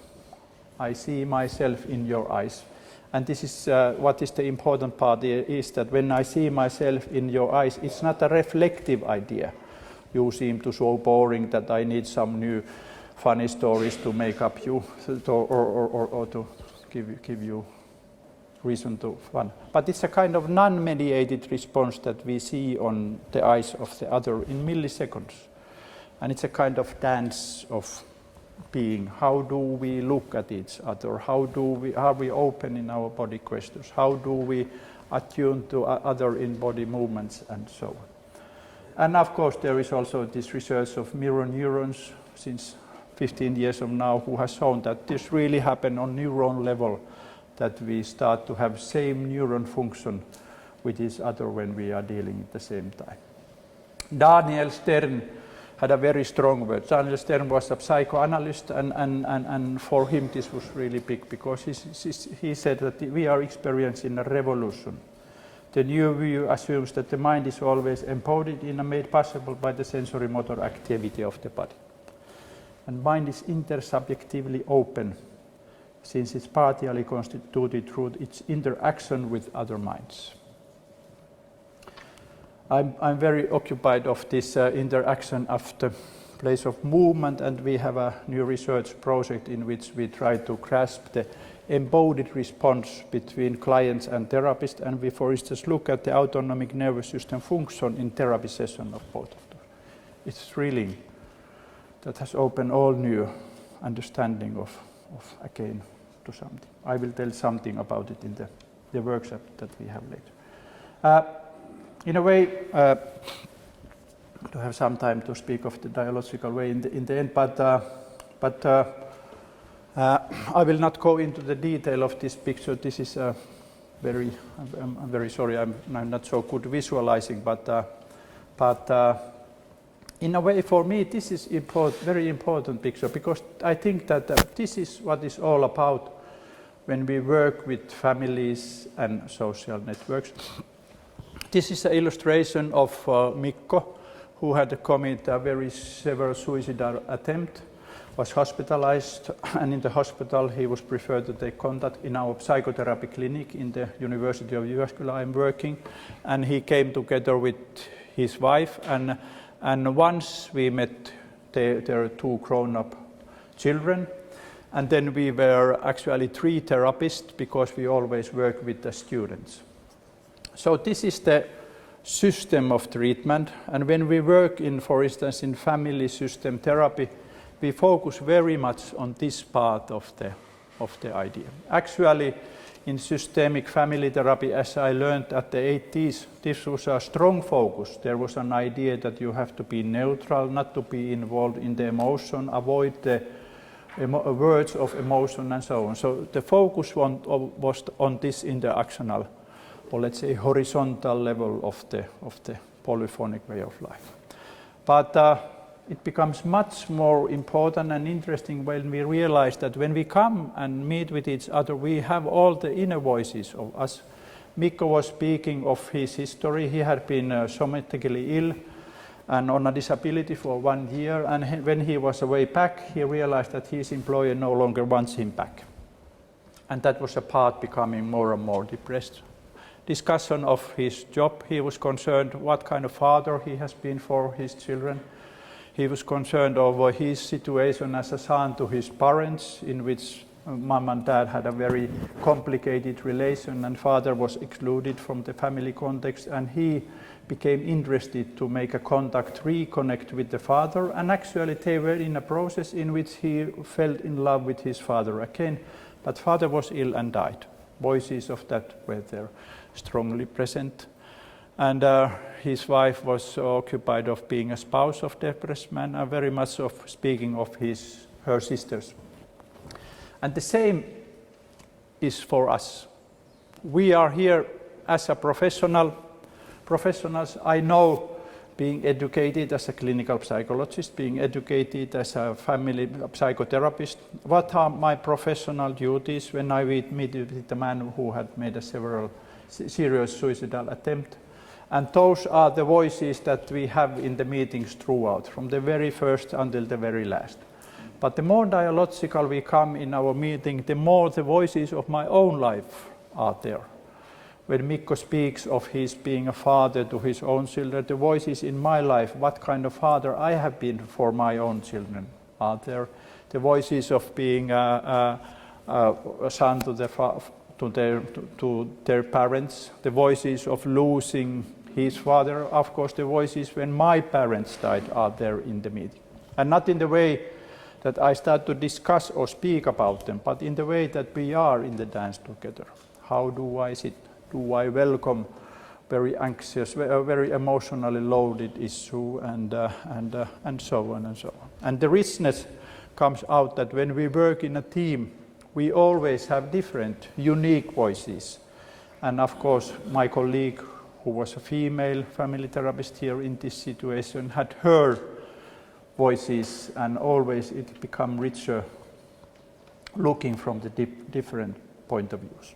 I see myself in your eyes. And this is what is the important part is that when I see myself in your eyes, it's not a reflective idea. You seem to so boring that I need some new funny stories to make up you or to give you reason to fun. But it's a kind of non-mediated response that we see on the eyes of the other in milliseconds. And it's a kind of dance of being? How do we look at each other? Are we open in our body gestures? How do we attune to other in-body movements and so on? And of course there is also this research of mirror neurons since 15 years from now who has shown that this really happens on neuron level, that we start to have same neuron function with each other when we are dealing at the same time. Daniel Stern had a very strong word. Daniel Stern was a psychoanalyst, and for him this was really big because he said that we are experiencing a revolution. The new view assumes that the mind is always embodied and made possible by the sensory motor activity of the body. And mind is intersubjectively open, since it's partially constituted through its interaction with other minds. I'm very occupied of this interaction of the place of movement, and we have a new research project in which we try to grasp the embodied response between clients and therapists, and we, for instance, look at the autonomic nervous system function in therapy session of both of them. It's thrilling. That has opened all new understanding of again to something. I will tell something about it in the workshop that we have later. In a way, to have some time to speak of the dialogical way in the end, but I will not go into the detail of this picture. This is I'm very sorry, I'm not so good visualizing, but in a way for me this is very important picture, because I think that this is what is all about when we work with families and social networks. This is an illustration of Mikko, who had committed a very severe suicidal attempt, was hospitalized, and in the hospital he was preferred to take contact in our psychotherapy clinic in the University of Jyväskylä I'm working, and he came together with his wife, and once we met their two grown-up children, and then we were actually 3 therapists because we always work with the students. So this is the system of treatment, and when we work in, for instance, in family system therapy, we focus very much on this part of the idea. Actually, in systemic family therapy, as I learned at the 80s, this was a strong focus. There was an idea that you have to be neutral, not to be involved in the emotion, avoid the words of emotion and so on. So the focus was on this interactional, or let's say horizontal level of the polyphonic way of life. But it becomes much more important and interesting when we realize that when we come and meet with each other, we have all the inner voices of us. Mikko was speaking of his history. He had been somatically ill and on a disability for 1 year, and when he was away back, he realized that his employer no longer wants him back. And that was a part becoming more and more depressed. Discussion of his job, he was concerned what kind of father he has been for his children. He was concerned over his situation as a son to his parents, in which mom and dad had a very complicated relation, and father was excluded from the family context, and he became interested to make a contact, reconnect with the father, and actually they were in a process in which he fell in love with his father again, but father was ill and died. Voices of that were there strongly present. And his wife was occupied of being a spouse of the depressed man, and very much of speaking of her sisters. And the same is for us. We are here as a professionals. I know, being educated as a clinical psychologist, being educated as a family psychotherapist, what are my professional duties when I meet with a man who had made a serious suicidal attempt? And those are the voices that we have in the meetings throughout, from the very first until the very last. But the more dialogical we come in our meeting, the more the voices of my own life are there. When Mikko speaks of his being a father to his own children, the voices in my life, what kind of father I have been for my own children, are there. The voices of being a son to their parents, the voices of losing his father, of course the voices when my parents died are there in the meeting. And not in the way that I start to discuss or speak about them, but in the way that we are in the dance together. How do I sit? Do I welcome very anxious, very emotionally loaded issue, and so on and so on. And the richness comes out that when we work in a team, we always have different, unique voices. And of course, my colleague, who was a female family therapist here in this situation, had her voices, and always it become richer looking from the different point of views.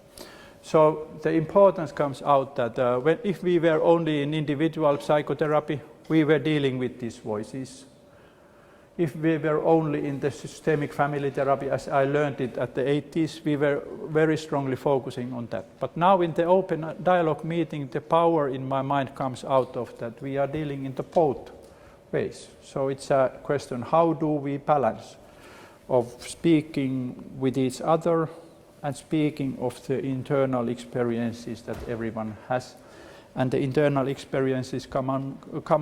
So the importance comes out that if we were only in individual psychotherapy, we were dealing with these voices. If we were only in the systemic family therapy, as I learned it at the 80s, we were very strongly focusing on that. But now in the open dialogue meeting, the power in my mind comes out of that. We are dealing in the both ways. So it's a question, how do we balance of speaking with each other and speaking of the internal experiences that everyone has. And the internal experiences come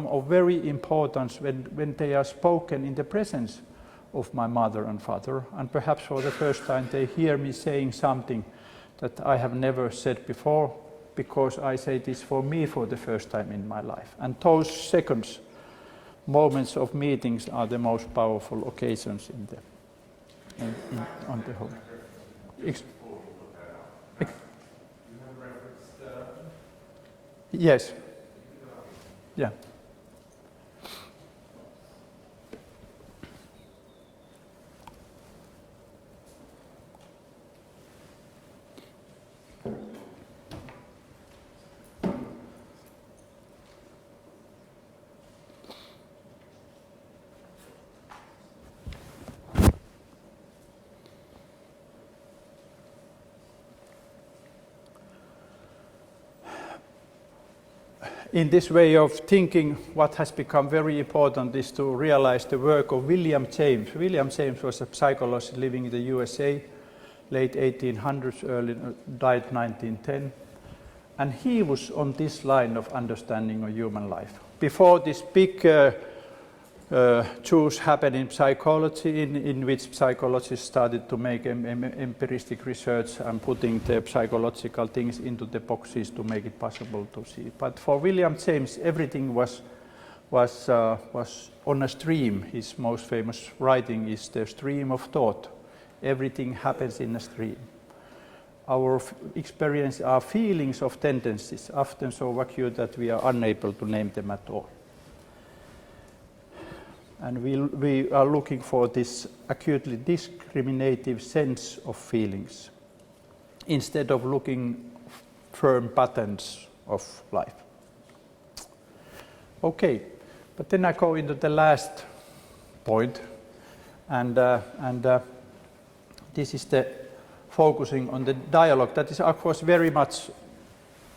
of very importance when they are spoken in the presence of my mother and father. And perhaps for the first time they hear me saying something that I have never said before, because I say this for me for the first time in my life. And those seconds, moments of meetings are the most powerful occasions on the whole. Yes. Yeah. In this way of thinking, what has become very important is to realize the work of William James. William James was a psychologist living in the USA, late 1800s, died 1910. And he was on this line of understanding of human life. Before this big choice happened in psychology, in which psychologists started to make empiristic research and putting the psychological things into the boxes to make it possible to see. But for William James, everything was on a stream. His most famous writing is The Stream of Thought. Everything happens in a stream. Our experience are feelings of tendencies, often so vague that we are unable to name them at all. And we are looking for this acutely discriminative sense of feelings instead of looking firm patterns of life. Okay, but then I go into the last point, and this is the focusing on the dialogue. That is, of course, very much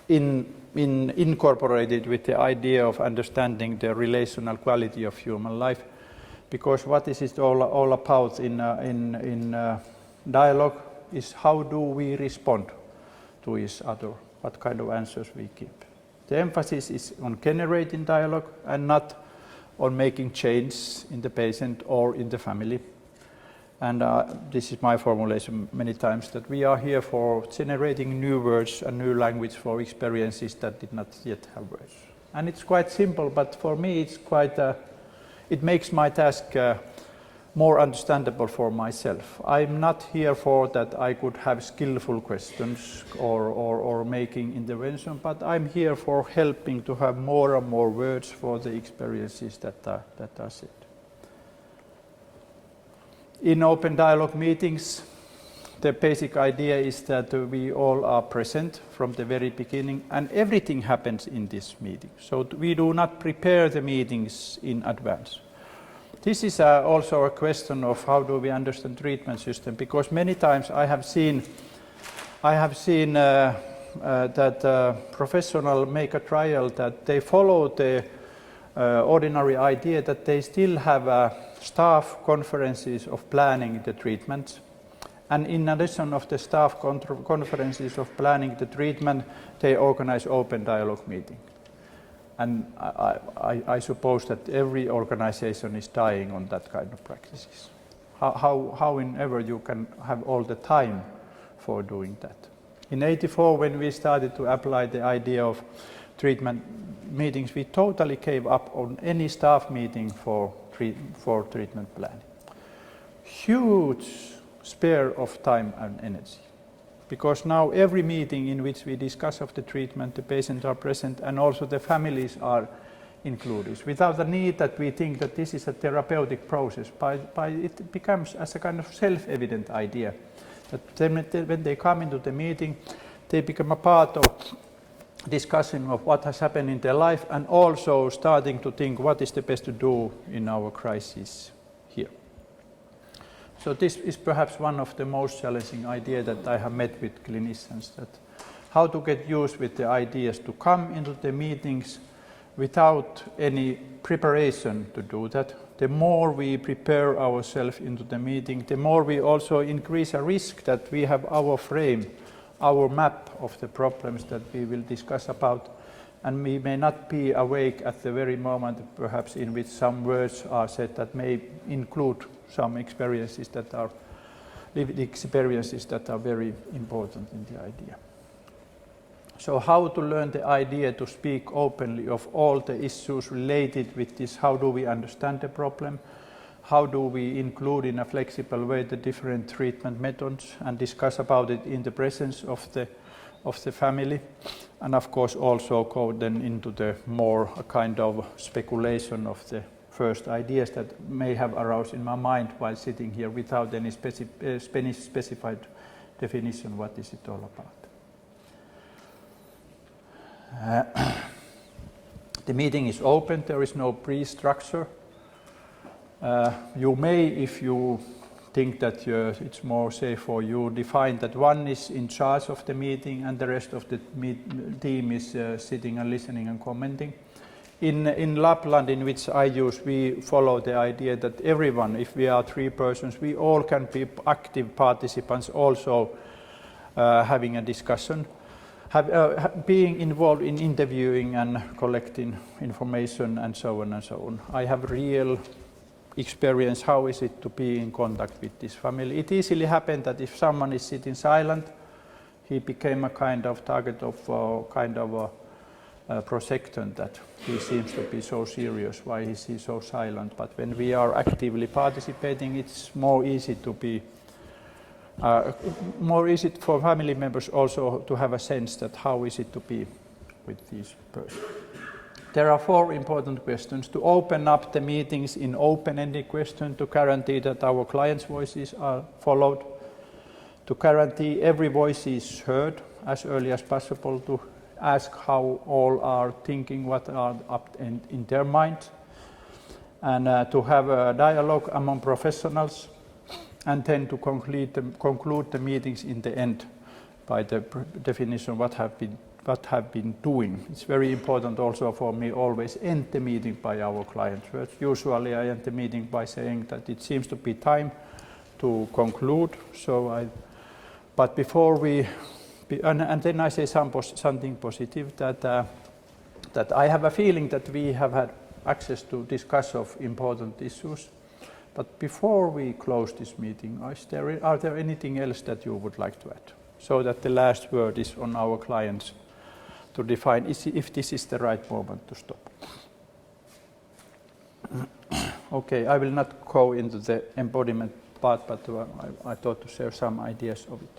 incorporated with the idea of understanding the relational quality of human life. Because what is it all about in dialogue is how do we respond to each other, what kind of answers we give. The emphasis is on generating dialogue and not on making change in the patient or in the family. And this is my formulation many times, that we are here for generating new words and new language for experiences that did not yet have words. And it's quite simple, but for me it's quite it makes my task more understandable for myself. I'm not here for that I could have skillful questions or making intervention, but I'm here for helping to have more and more words for the experiences that are said. In open dialogue meetings, the basic idea is that we all are present from the very beginning, and everything happens in this meeting. So we do not prepare the meetings in advance. This is also a question of how do we understand treatment system, because many times I have seen that professionals make a trial that they follow the ordinary idea that they still have staff conferences of planning the treatment. And in addition of the staff conferences of planning the treatment, they organize open dialogue meeting. And I suppose that every organization is dying on that kind of practices. how in ever you can have all the time for doing that. In '84, when we started to apply the idea of treatment meetings, we totally gave up on any staff meeting for treatment planning. Huge spare of time and energy. Because now every meeting in which we discuss of the treatment, the patients are present and also the families are included. Without the need that we think that this is a therapeutic process, it becomes as a kind of self-evident idea. That when they come into the meeting, they become a part of discussion of what has happened in their life and also starting to think what is the best to do in our crisis here. So this is perhaps one of the most challenging ideas that I have met with clinicians, that how to get used with the ideas to come into the meetings without any preparation to do that. The more we prepare ourselves into the meeting, the more we also increase a risk that we have our frame, our map of the problems that we will discuss about, and we may not be awake at the very moment perhaps in which some words are said that may include some experiences that are lived experiences that are very important in the idea. So how to learn the idea to speak openly of all the issues related with this? How do we understand the problem? How do we include in a flexible way the different treatment methods and discuss about it in the presence of the family? And of course also go then into the more a kind of speculation of the first ideas that may have aroused in my mind while sitting here without any specified definition what is it all about. The meeting is open, there is no pre-structure. You may, if you think that it's more safe for you, define that one is in charge of the meeting and the rest of the team is sitting and listening and commenting. In Lapland, in which I use, we follow the idea that everyone, if we are 3 persons, we all can be active participants also having a discussion. Being involved in interviewing and collecting information and so on and so on. I have real experience how is it to be in contact with this family. It easily happened that if someone is sitting silent, he became a kind of target of a projection that he seems to be so serious, why is he so silent. But when we are actively participating, it's more easy to be more easy for family members also to have a sense that how is it to be with these persons. There are 4 important questions. To open up the meetings in open-ended question to guarantee that our clients' voices are followed, to guarantee every voice is heard as early as possible, to ask how all are thinking, what are up in their minds, and to have a dialogue among professionals, and then to conclude the meetings in the end by the definition what have been doing. It's very important also for me always end the meeting by our clients. Usually I end the meeting by saying that it seems to be time to conclude. But before and then I say something positive that I have a feeling that we have had access to discuss of important issues. But before we close this meeting, are there anything else that you would like to add? So that the last word is on our clients to define if this is the right moment to stop. Okay, I will not go into the embodiment part, but I thought to share some ideas of it.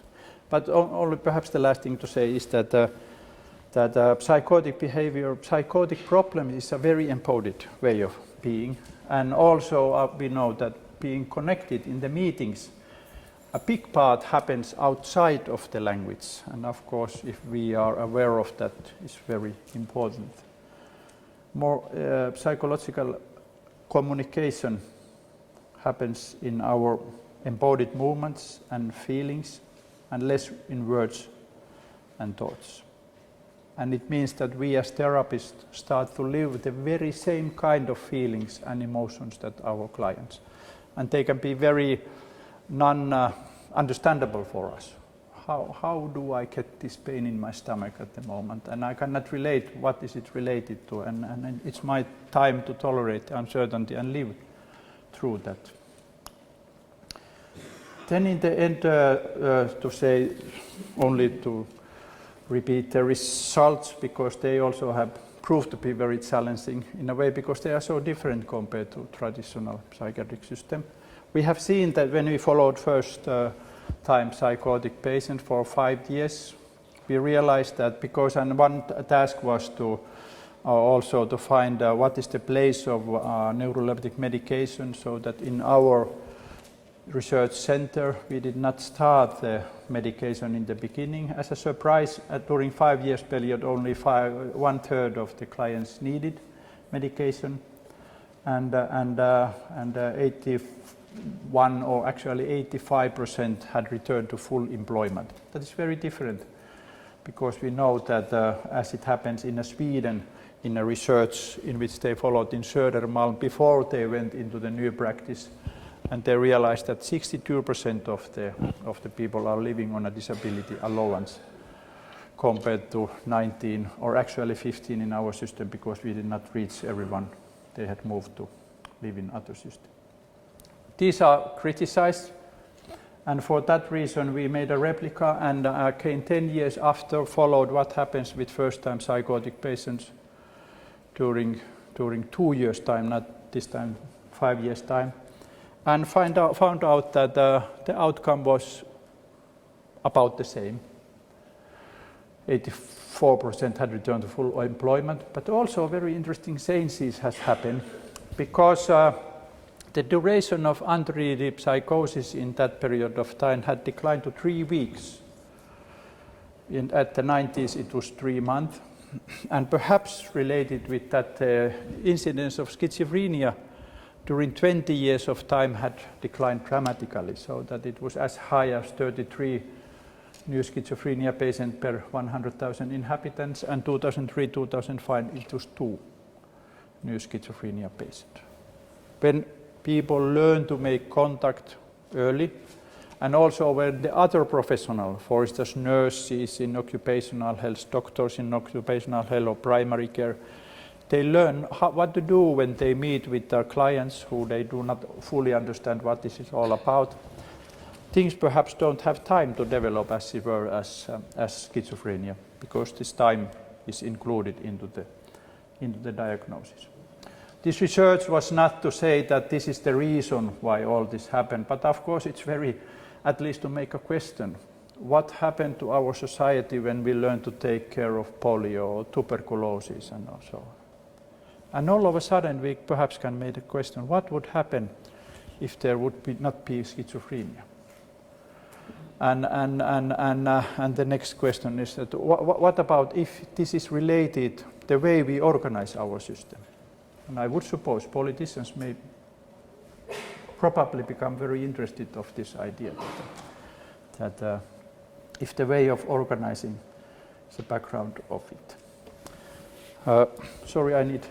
But only perhaps the last thing to say is that psychotic behavior, psychotic problem is a very embodied way of being. And also we know that being connected in the meetings, a big part happens outside of the language. And of course, if we are aware of that, it's very important. More psychological communication happens in our embodied movements and feelings, and less in words and thoughts. And it means that we as therapists start to live the very same kind of feelings and emotions that our clients. And they can be very non-understandable for us. How do I get this pain in my stomach at the moment? And I cannot relate what is it related to. And it's my time to tolerate uncertainty and live through that. Then in the end, to say, only to repeat the results, because they also have proved to be very challenging in a way, because they are so different compared to traditional psychiatric system. We have seen that when we followed first time psychotic patients for 5 years, we realized that because, and one task was to also to find what is the place of neuroleptic medication, so that in our research center we did not start the medication in the beginning. As a surprise, during 5 years period, only 1/3 of the clients needed medication, and 81 or actually 85% had returned to full employment. That is very different, because we know that as it happens in Sweden, in a research in which they followed in Södermalm before they went into the new practice, and they realized that 62% of the people are living on a disability allowance, compared to 19 or actually 15 in our system, because we did not reach everyone. They had moved to live in other systems. These are criticized, and for that reason we made a replica, and came 10 years after, followed what happens with first-time psychotic patients during 2 years' time, not this time 5 years' time, and found out that the outcome was about the same. 84% had returned to full employment, but also very interesting changes has happened, because the duration of untreated psychosis in that period of time had declined to 3 weeks. At the 90s it was 3 months, and perhaps related with that, incidence of schizophrenia during 20 years of time had declined dramatically, so that it was as high as 33 new schizophrenia patients per 100,000 inhabitants, and 2003-2005 it was 2 new schizophrenia patients. When people learn to make contact early, and also when the other professionals, for instance nurses in occupational health, doctors in occupational health or primary care, they learn what to do when they meet with their clients who they do not fully understand what this is all about. Things perhaps don't have time to develop as it were as schizophrenia, because this time is included into the diagnosis. This research was not to say that this is the reason why all this happened, but of course it's very, at least to make a question, what happened to our society when we learn to take care of polio or tuberculosis and so on. And all of a sudden we perhaps can make a question, what would happen if there would not be schizophrenia? And the next question is that what about if this is related the way we organize our system? And I would suppose politicians may probably become very interested of this idea that if the way of organizing is the background of it. Sorry, I need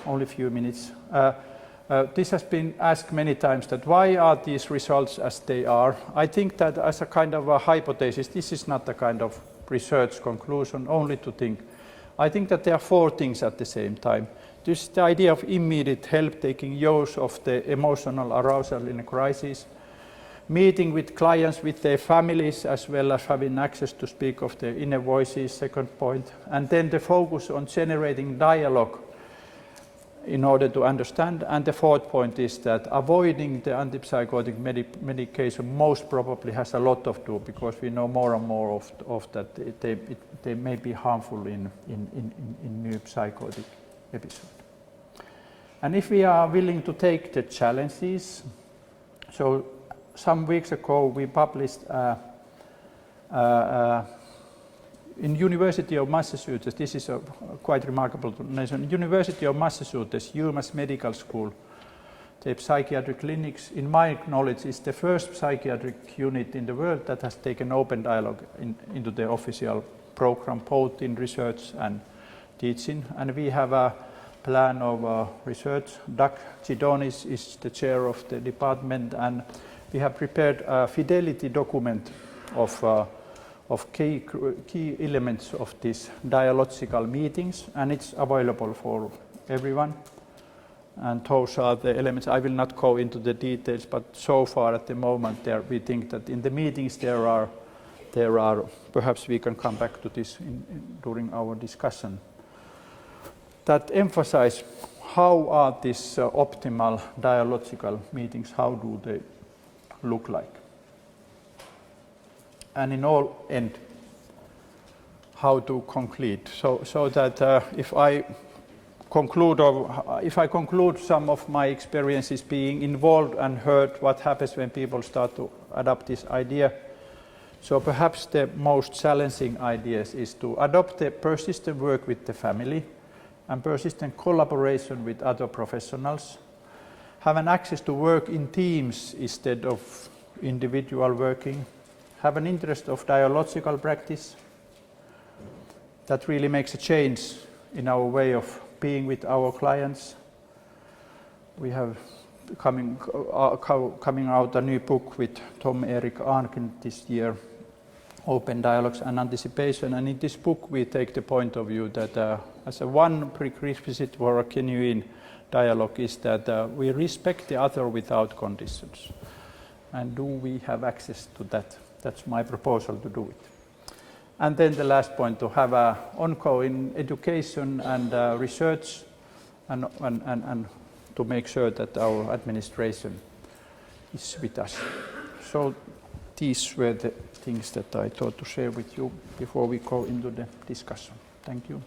only few minutes. This has been asked many times, that why are these results as they are? I think that as a kind of a hypothesis, this is not a kind of research conclusion, only to think. I think that there are 4 things at the same time. This is the idea of immediate help, taking use of the emotional arousal in a crisis, meeting with clients, with their families, as well as having access to speak of their inner voices, second point, and then the focus on generating dialogue in order to understand. And the 4th point is that avoiding the antipsychotic medication most probably has a lot to do, because we know more and more of that they may be harmful in new psychotic episode. And if we are willing to take the challenges, so some weeks ago we published in University of Massachusetts, this is quite remarkable to mention, University of Massachusetts, UMass Medical School, the psychiatric clinics, in my knowledge, is the first psychiatric unit in the world that has taken open dialogue into the official program, both in research and teaching. And we have a plan of research. Doug Chidonis is the chair of the department, and we have prepared a fidelity document of key elements of these dialogical meetings, and it's available for everyone. And those are the elements. I will not go into the details, but so far at the moment we think that in the meetings there are, perhaps we can come back to this during our discussion, that emphasize how are these optimal dialogical meetings, how do they look like? And in all end, how to conclude. So that if I conclude some of my experiences being involved and heard what happens when people start to adopt this idea. So perhaps the most challenging ideas is to adopt the persistent work with the family and persistent collaboration with other professionals, have an access to work in teams instead of individual working, have an interest of dialogical practice that really makes a change in our way of being with our clients. We have coming out a new book with Tom Erik Arnken this year, Open Dialogues and Anticipation. And in this book we take the point of view that as a one prerequisite for a genuine dialogue is that we respect the other without conditions. And do we have access to that? That's my proposal to do it. And then the last point, to have ongoing education and research and to make sure that our administration is with us. So these were the things that I thought to share with you before we go into the discussion. Thank you.